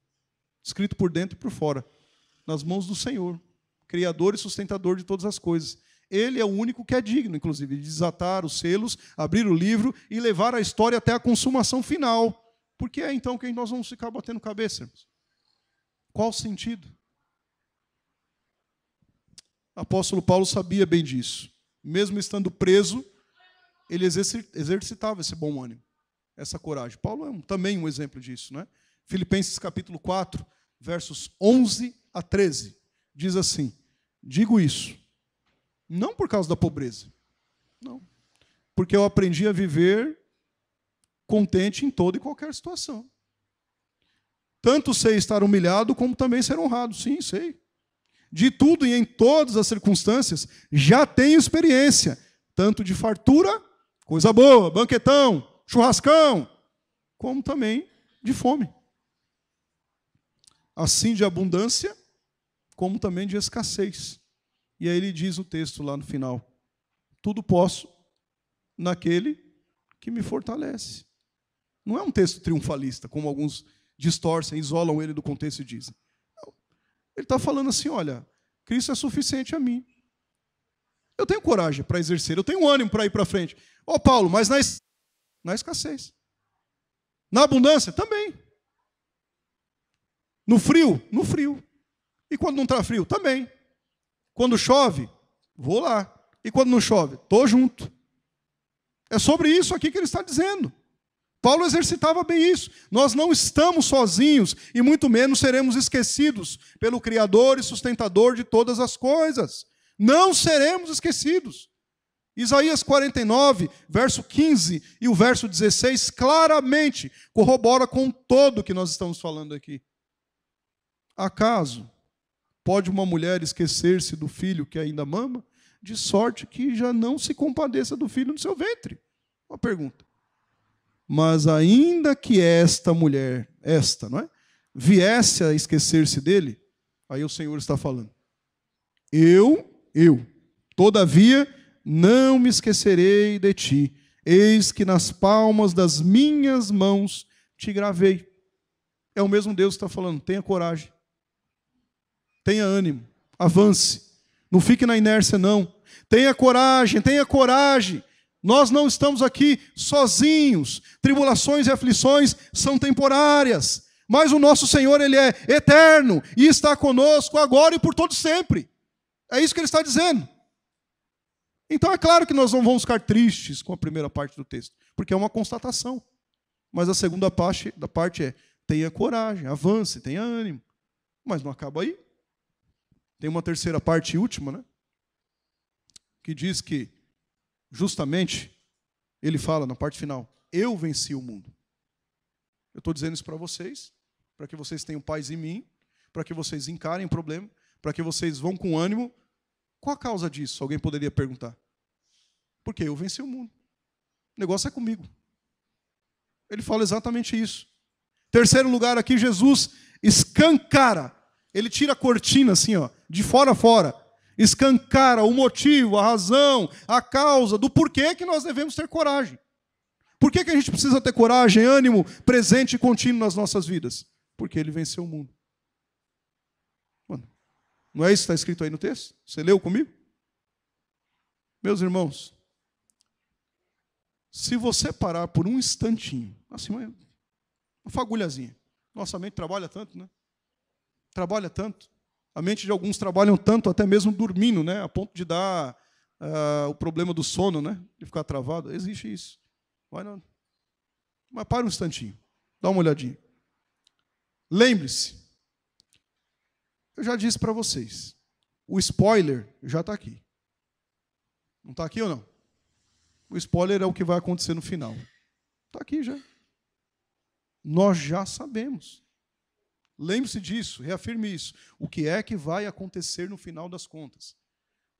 escrito por dentro e por fora, nas mãos do Senhor, Criador e sustentador de todas as coisas. Ele é o único que é digno, inclusive, de desatar os selos, abrir o livro e levar a história até a consumação final. Por que é então que nós vamos ficar batendo cabeça, irmãos? Qual o sentido? O apóstolo Paulo sabia bem disso. Mesmo estando preso, ele exercitava esse bom ânimo, essa coragem. Paulo é também um exemplo disso, né? Filipenses capítulo 4, versos 11 a 13, diz assim: digo isso, não por causa da pobreza, não, porque eu aprendi a viver contente em toda e qualquer situação. Tanto sei estar humilhado, como também ser honrado. Sim, sei. De tudo e em todas as circunstâncias, já tenho experiência, tanto de fartura, coisa boa, banquetão, churrascão, como também de fome. Assim de abundância, como também de escassez. E aí ele diz o texto lá no final: tudo posso naquele que me fortalece. Não é um texto triunfalista, como alguns distorcem, isolam ele do contexto e dizem. Não. Ele está falando assim: olha, Cristo é suficiente a mim. Eu tenho coragem para exercer, eu tenho ânimo para ir para frente. Ô Paulo, mas na escassez. Na abundância, também. No frio? No frio. E quando não está frio? Também. Quando chove? Vou lá. E quando não chove? Estou junto. É sobre isso aqui que ele está dizendo. Paulo exercitava bem isso. Nós não estamos sozinhos e muito menos seremos esquecidos pelo Criador e sustentador de todas as coisas. Não seremos esquecidos. Isaías 49, verso 15 e o verso 16 claramente corrobora com todo o que nós estamos falando aqui. Acaso pode uma mulher esquecer-se do filho que ainda mama, de sorte que já não se compadeça do filho no seu ventre? Uma pergunta. Mas ainda que esta mulher, não é, viesse a esquecer-se dele, aí o Senhor está falando: todavia, não me esquecerei de ti, eis que nas palmas das minhas mãos te gravei. É o mesmo Deus que está falando: tenha coragem, tenha ânimo, avance, não fique na inércia não, tenha coragem, tenha coragem. Nós não estamos aqui sozinhos. Tribulações e aflições são temporárias, mas o nosso Senhor, Ele é eterno e está conosco agora e por todo sempre. É isso que Ele está dizendo. Então é claro que nós não vamos ficar tristes com a primeira parte do texto, porque é uma constatação. Mas a segunda parte é: tenha coragem, avance, tenha ânimo. Mas não acaba aí. Tem uma terceira parte e última, né? Que diz que justamente, ele fala na parte final: eu venci o mundo. Eu estou dizendo isso para vocês, para que vocês tenham paz em mim, para que vocês encarem o problema, para que vocês vão com ânimo. Qual a causa disso? Alguém poderia perguntar. Porque eu venci o mundo. O negócio é comigo. Ele fala exatamente isso. Terceiro lugar aqui, Jesus escancara. Ele tira a cortina assim, ó, de fora a fora. Escancara o motivo, a razão, a causa do porquê que nós devemos ter coragem. Por que a gente precisa ter coragem, ânimo, presente e contínuo nas nossas vidas? Porque Ele venceu o mundo. Mano, não é isso que está escrito aí no texto? Você leu comigo? Meus irmãos, se você parar por um instantinho, assim, uma fagulhazinha. Nossa mente trabalha tanto, né? Trabalha tanto. A mente de alguns trabalham tanto, até mesmo dormindo, né? A ponto de dar o problema do sono, né? De ficar travado. Existe isso. Mas para um instantinho. Dá uma olhadinha. Lembre-se. Eu já disse para vocês. O spoiler já está aqui. Não está aqui ou não? O spoiler é o que vai acontecer no final. Está aqui já. Nós já sabemos. Lembre-se disso, reafirme isso. O que é que vai acontecer no final das contas?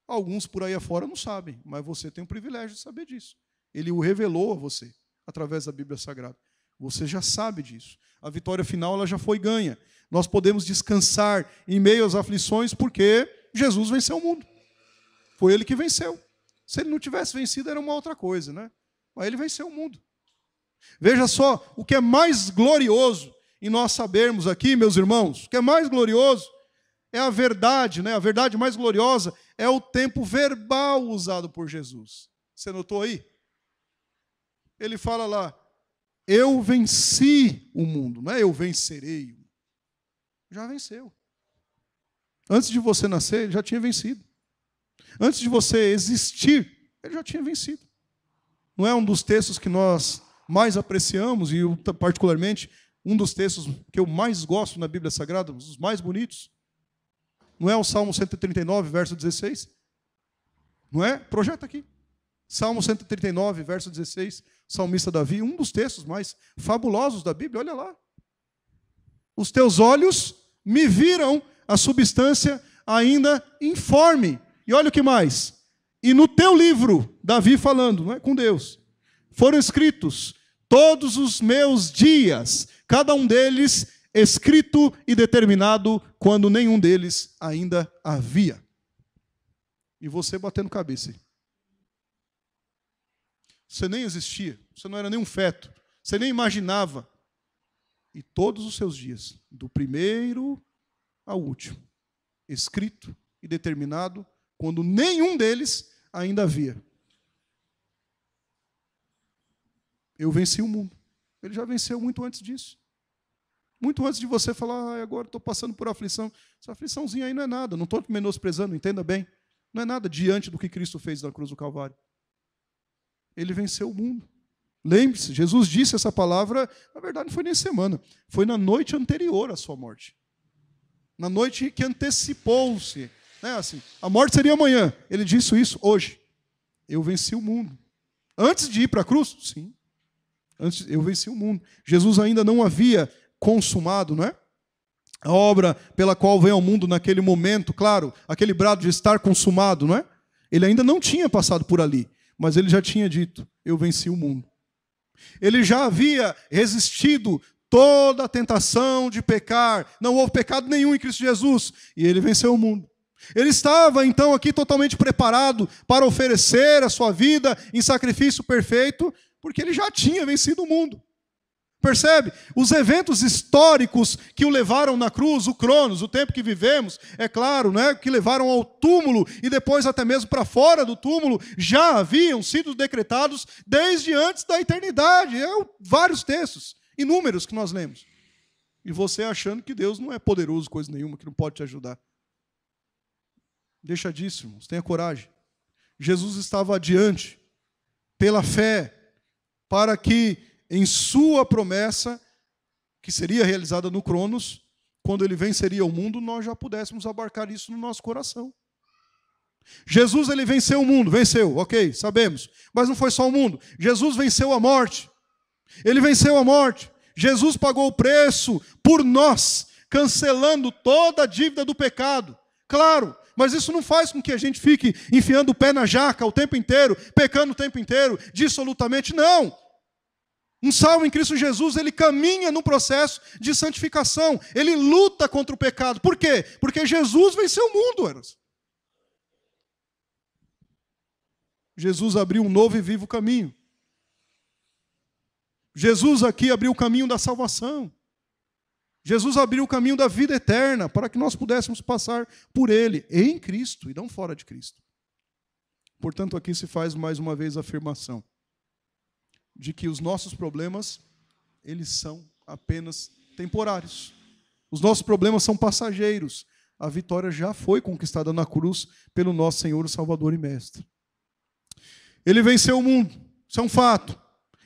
Alguns por aí afora não sabem, mas você tem o privilégio de saber disso. Ele o revelou a você, através da Bíblia Sagrada. Você já sabe disso. A vitória final ela já foi ganha. Nós podemos descansar em meio às aflições porque Jesus venceu o mundo. Foi Ele que venceu. Se ele não tivesse vencido, era uma outra coisa, né? Mas ele venceu o mundo. Veja só, o que é mais glorioso em nós sabermos aqui, meus irmãos, o que é mais glorioso é a verdade, né? A verdade mais gloriosa é o tempo verbal usado por Jesus. Você notou aí? Ele fala lá, eu venci o mundo, não é eu vencerei. Já venceu. Antes de você nascer, ele já tinha vencido. Antes de você existir, ele já tinha vencido. Não é um dos textos que nós mais apreciamos, e eu, particularmente, um dos textos que eu mais gosto na Bíblia Sagrada, os mais bonitos? Não é o Salmo 139, verso 16? Não é? Projeta aqui. Salmo 139, verso 16, salmista Davi, um dos textos mais fabulosos da Bíblia, olha lá. Os teus olhos me viram a substância ainda informe. E olha o que mais. E no teu livro, Davi falando, não é? Com Deus, foram escritos todos os meus dias, cada um deles escrito e determinado, quando nenhum deles ainda havia. E você batendo cabeça aí. Você nem existia, você não era nem um feto, você nem imaginava. E todos os seus dias, do primeiro ao último, escrito e determinado, quando nenhum deles ainda havia. Eu venci o mundo. Ele já venceu muito antes disso. Muito antes de você falar, agora estou passando por aflição. Essa afliçãozinha aí não é nada, não estou menosprezando, entenda bem. Não é nada diante do que Cristo fez na cruz do Calvário. Ele venceu o mundo. Lembre-se, Jesus disse essa palavra, na verdade não foi nem semana, foi na noite anterior à sua morte. Na noite que antecipou-se. Né, assim, a morte seria amanhã. Ele disse isso hoje. Eu venci o mundo. Antes de ir para a cruz? Sim. Antes, eu venci o mundo. Jesus ainda não havia consumado, não é? A obra pela qual veio ao mundo naquele momento, claro, aquele brado de estar consumado, não é? Ele ainda não tinha passado por ali, mas ele já tinha dito, eu venci o mundo. Ele já havia resistido toda a tentação de pecar, não houve pecado nenhum em Cristo Jesus, e ele venceu o mundo. Ele estava, então, aqui totalmente preparado para oferecer a sua vida em sacrifício perfeito, porque ele já tinha vencido o mundo. Percebe? Os eventos históricos que o levaram na cruz, o Cronos, o tempo que vivemos, é claro, né, que levaram ao túmulo e depois até mesmo para fora do túmulo, já haviam sido decretados desde antes da eternidade. Vários textos, inúmeros que nós lemos. E você achando que Deus não é poderoso, coisa nenhuma, que não pode te ajudar. Deixa disso, irmãos, tenha coragem. Jesus estava adiante, pela fé, para que em sua promessa, que seria realizada no Cronos, quando ele venceria o mundo, nós já pudéssemos abarcar isso no nosso coração. Jesus, ele venceu o mundo, venceu, ok, sabemos. Mas não foi só o mundo. Jesus venceu a morte. Ele venceu a morte. Jesus pagou o preço por nós, cancelando toda a dívida do pecado. Claro, mas isso não faz com que a gente fique enfiando o pé na jaca o tempo inteiro, pecando o tempo inteiro, dissolutamente, não. Um salvo em Cristo Jesus, ele caminha no processo de santificação. Ele luta contra o pecado. Por quê? Porque Jesus venceu o mundo. Jesus abriu um novo e vivo caminho. Jesus aqui abriu o caminho da salvação. Jesus abriu o caminho da vida eterna para que nós pudéssemos passar por ele, em Cristo e não fora de Cristo. Portanto, aqui se faz mais uma vez a afirmação de que os nossos problemas, eles são apenas temporários. Os nossos problemas são passageiros. A vitória já foi conquistada na cruz pelo nosso Senhor, Salvador e Mestre. Ele venceu o mundo, isso é um fato.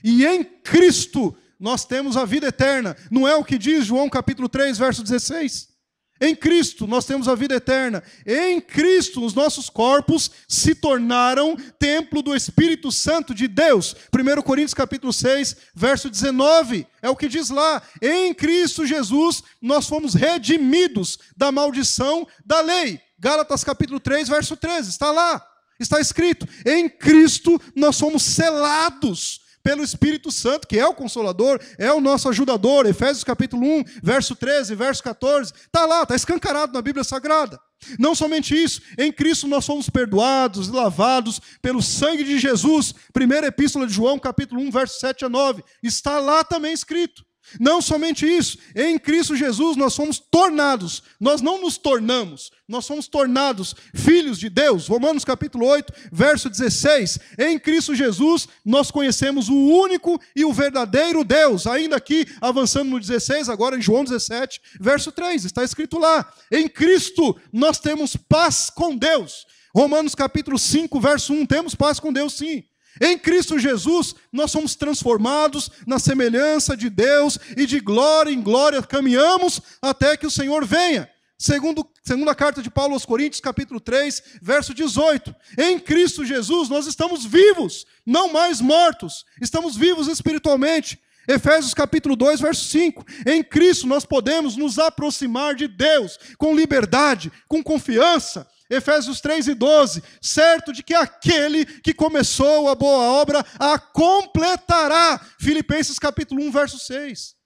E em Cristo nós temos a vida eterna. Não é o que diz João capítulo 3, verso 16? Em Cristo nós temos a vida eterna. Em Cristo os nossos corpos se tornaram templo do Espírito Santo de Deus. 1 Coríntios capítulo 6, verso 19. É o que diz lá. Em Cristo Jesus nós fomos redimidos da maldição da lei. Gálatas capítulo 3, verso 13. Está lá. Está escrito. Em Cristo nós somos selados pelo Espírito Santo, que é o Consolador, é o nosso ajudador. Efésios capítulo 1, verso 13, verso 14. Está lá, está escancarado na Bíblia Sagrada. Não somente isso, em Cristo nós somos perdoados e lavados pelo sangue de Jesus. Primeira Epístola de João, capítulo 1, verso 7 a 9. Está lá também escrito. Não somente isso, em Cristo Jesus nós somos tornados, nós não nos tornamos, nós somos tornados filhos de Deus. Romanos capítulo 8, verso 16. Em Cristo Jesus nós conhecemos o único e o verdadeiro Deus. Ainda aqui, avançando no 16, agora em João 17, verso 3, está escrito lá: em Cristo nós temos paz com Deus. Romanos capítulo 5, verso 1, temos paz com Deus sim. Em Cristo Jesus, nós somos transformados na semelhança de Deus e de glória em glória caminhamos até que o Senhor venha. Segunda carta de Paulo aos Coríntios, capítulo 3, verso 18. Em Cristo Jesus, nós estamos vivos, não mais mortos. Estamos vivos espiritualmente. Efésios capítulo 2, verso 5. Em Cristo nós podemos nos aproximar de Deus com liberdade, com confiança. Efésios 3 e 12, certo de que aquele que começou a boa obra a completará. Filipenses capítulo 1, verso 6.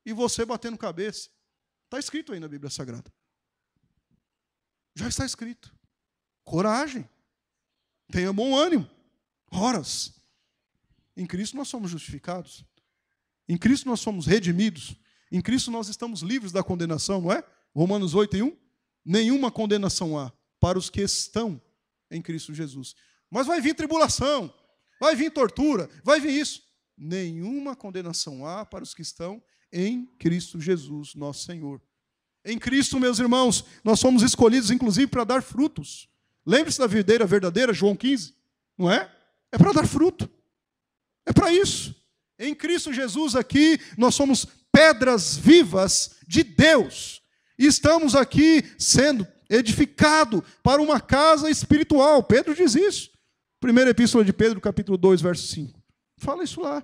E você batendo cabeça. Está escrito aí na Bíblia Sagrada. Já está escrito. Coragem. Tenha bom ânimo. Horas. Em Cristo nós somos justificados. Em Cristo nós somos redimidos. Em Cristo nós estamos livres da condenação, não é? Romanos 8 e 1. Nenhuma condenação há para os que estão em Cristo Jesus. Mas vai vir tribulação, vai vir tortura, vai vir isso. Nenhuma condenação há para os que estão em Cristo Jesus, nosso Senhor. Em Cristo, meus irmãos, nós somos escolhidos, inclusive, para dar frutos. Lembre-se da videira verdadeira, João 15, não é? É para dar fruto. É para isso. Em Cristo Jesus aqui, nós somos pedras vivas de Deus. E estamos aqui sendo edificado para uma casa espiritual. Pedro diz isso. Primeira Epístola de Pedro, capítulo 2, verso 5. Fala isso lá.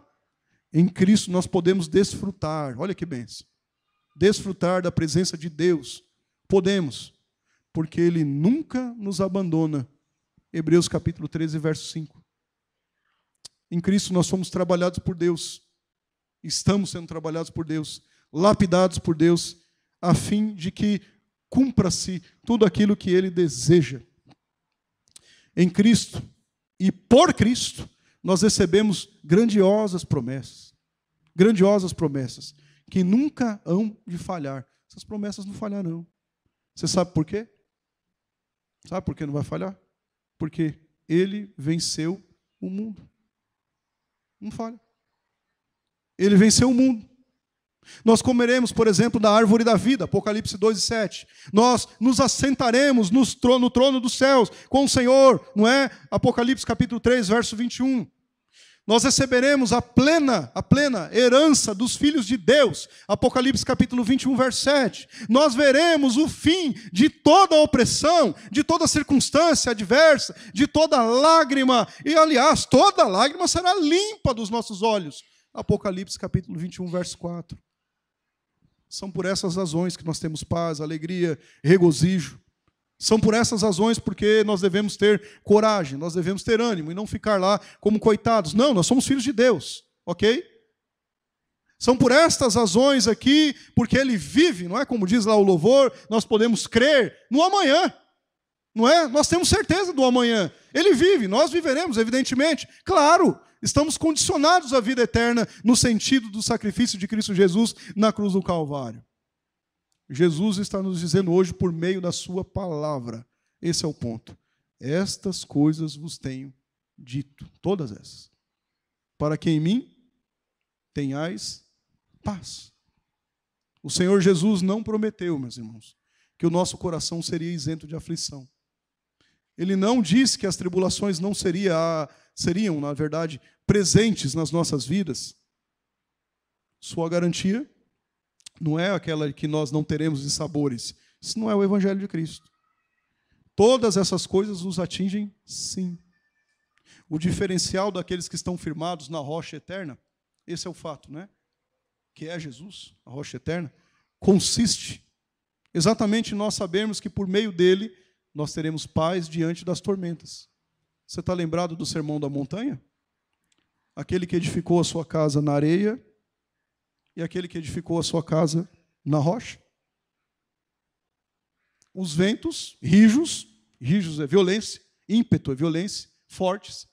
Em Cristo nós podemos desfrutar. Olha que bênção. Desfrutar da presença de Deus. Podemos. Porque Ele nunca nos abandona. Hebreus capítulo 13, verso 5. Em Cristo nós somos trabalhados por Deus. Estamos sendo trabalhados por Deus. Lapidados por Deus. A fim de que cumpra-se tudo aquilo que Ele deseja. Em Cristo e por Cristo, nós recebemos grandiosas promessas. Grandiosas promessas, que nunca hão de falhar. Essas promessas não falharão. Você sabe por quê? Sabe por que não vai falhar? Porque Ele venceu o mundo. Não falha. Ele venceu o mundo. Nós comeremos, por exemplo, da árvore da vida, Apocalipse 2 e 7. Nós nos assentaremos no trono dos céus com o Senhor, não é? Apocalipse capítulo 3, verso 21. Nós receberemos a plena herança dos filhos de Deus, Apocalipse capítulo 21, verso 7. Nós veremos o fim de toda opressão, de toda circunstância adversa, de toda lágrima. E, aliás, toda lágrima será limpa dos nossos olhos. Apocalipse capítulo 21, verso 4. São por essas razões que nós temos paz, alegria, regozijo. São por essas razões porque nós devemos ter coragem, nós devemos ter ânimo e não ficar lá como coitados. Não, nós somos filhos de Deus, ok? São por estas razões aqui, porque Ele vive, não é? Como diz lá o louvor, nós podemos crer no amanhã, não é? Nós temos certeza do amanhã. Ele vive, nós viveremos, evidentemente. Claro, estamos condicionados à vida eterna no sentido do sacrifício de Cristo Jesus na cruz do Calvário. Jesus está nos dizendo hoje por meio da sua palavra. Esse é o ponto. Estas coisas vos tenho dito, todas essas, para que em mim tenhais paz. O Senhor Jesus não prometeu, meus irmãos, que o nosso coração seria isento de aflição. Ele não disse que as tribulações não seriam, na verdade, presentes nas nossas vidas. Sua garantia não é aquela que nós não teremos de sabores. Isso não é o Evangelho de Cristo. Todas essas coisas nos atingem, sim. O diferencial daqueles que estão firmados na rocha eterna, esse é o fato, né? Que é Jesus, a rocha eterna, consiste exatamente em nós sabermos que por meio dele nós teremos paz diante das tormentas. Você está lembrado do Sermão da Montanha? Aquele que edificou a sua casa na areia e aquele que edificou a sua casa na rocha. Os ventos, rijos é violência, ímpeto é violência, fortes,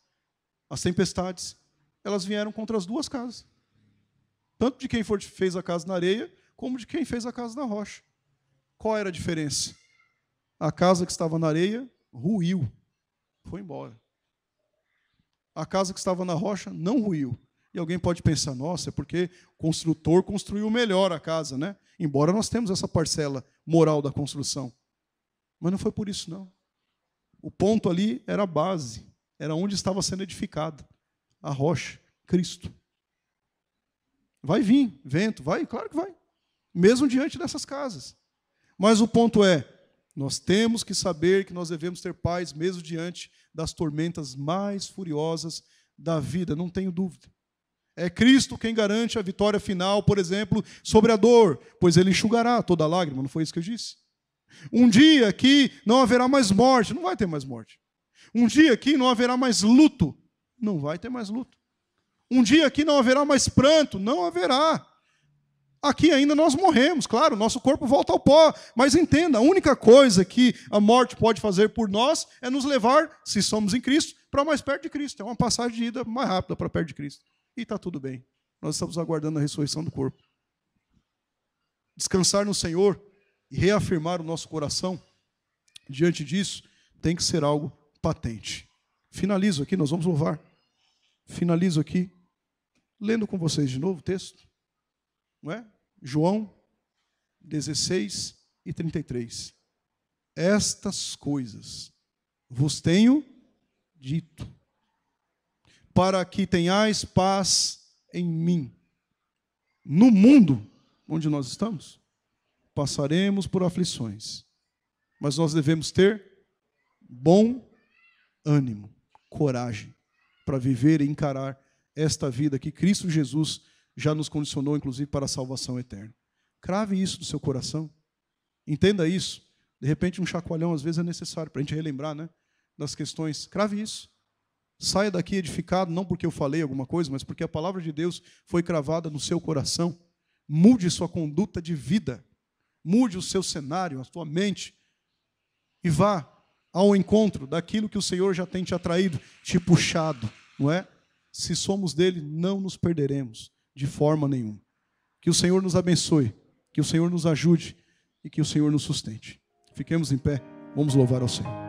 as tempestades, elas vieram contra as duas casas. Tanto de quem fez a casa na areia, como de quem fez a casa na rocha. Qual era a diferença? A casa que estava na areia ruiu, foi embora. A casa que estava na rocha não ruiu. E alguém pode pensar, nossa, é porque o construtor construiu melhor a casa, né? Embora nós temos essa parcela moral da construção. Mas não foi por isso, não. O ponto ali era a base, era onde estava sendo edificada a rocha, Cristo. Vai vir vento, vai, claro que vai. Mesmo diante dessas casas. Mas o ponto é, nós temos que saber que nós devemos ter paz mesmo diante das tormentas mais furiosas da vida, não tenho dúvida. É Cristo quem garante a vitória final, por exemplo, sobre a dor, pois Ele enxugará toda lágrima, não foi isso que eu disse? Um dia que não haverá mais morte, não vai ter mais morte. Um dia que não haverá mais luto, não vai ter mais luto. Um dia que não haverá mais pranto, não haverá. Aqui ainda nós morremos, claro, nosso corpo volta ao pó, mas entenda, a única coisa que a morte pode fazer por nós é nos levar, se somos em Cristo, para mais perto de Cristo. É uma passagem de ida mais rápida para perto de Cristo. E está tudo bem. Nós estamos aguardando a ressurreição do corpo. Descansar no Senhor e reafirmar o nosso coração diante disso tem que ser algo patente. Finalizo aqui, nós vamos louvar. Finalizo aqui, lendo com vocês de novo o texto. Não é? João 16 e 33. Estas coisas vos tenho dito, para que tenhais paz em mim. No mundo onde nós estamos, passaremos por aflições, mas nós devemos ter bom ânimo, coragem, para viver e encarar esta vida que Cristo Jesus já nos condicionou, inclusive, para a salvação eterna. Crave isso no seu coração. Entenda isso. De repente, um chacoalhão, às vezes, é necessário para a gente relembrar, né, das questões. Crave isso. Saia daqui edificado, não porque eu falei alguma coisa, mas porque a palavra de Deus foi cravada no seu coração. Mude sua conduta de vida. Mude o seu cenário, a sua mente. E vá ao encontro daquilo que o Senhor já tem te atraído, te puxado, não é? Se somos dele, não nos perderemos. De forma nenhuma. Que o Senhor nos abençoe, que o Senhor nos ajude e que o Senhor nos sustente. Fiquemos em pé, vamos louvar ao Senhor.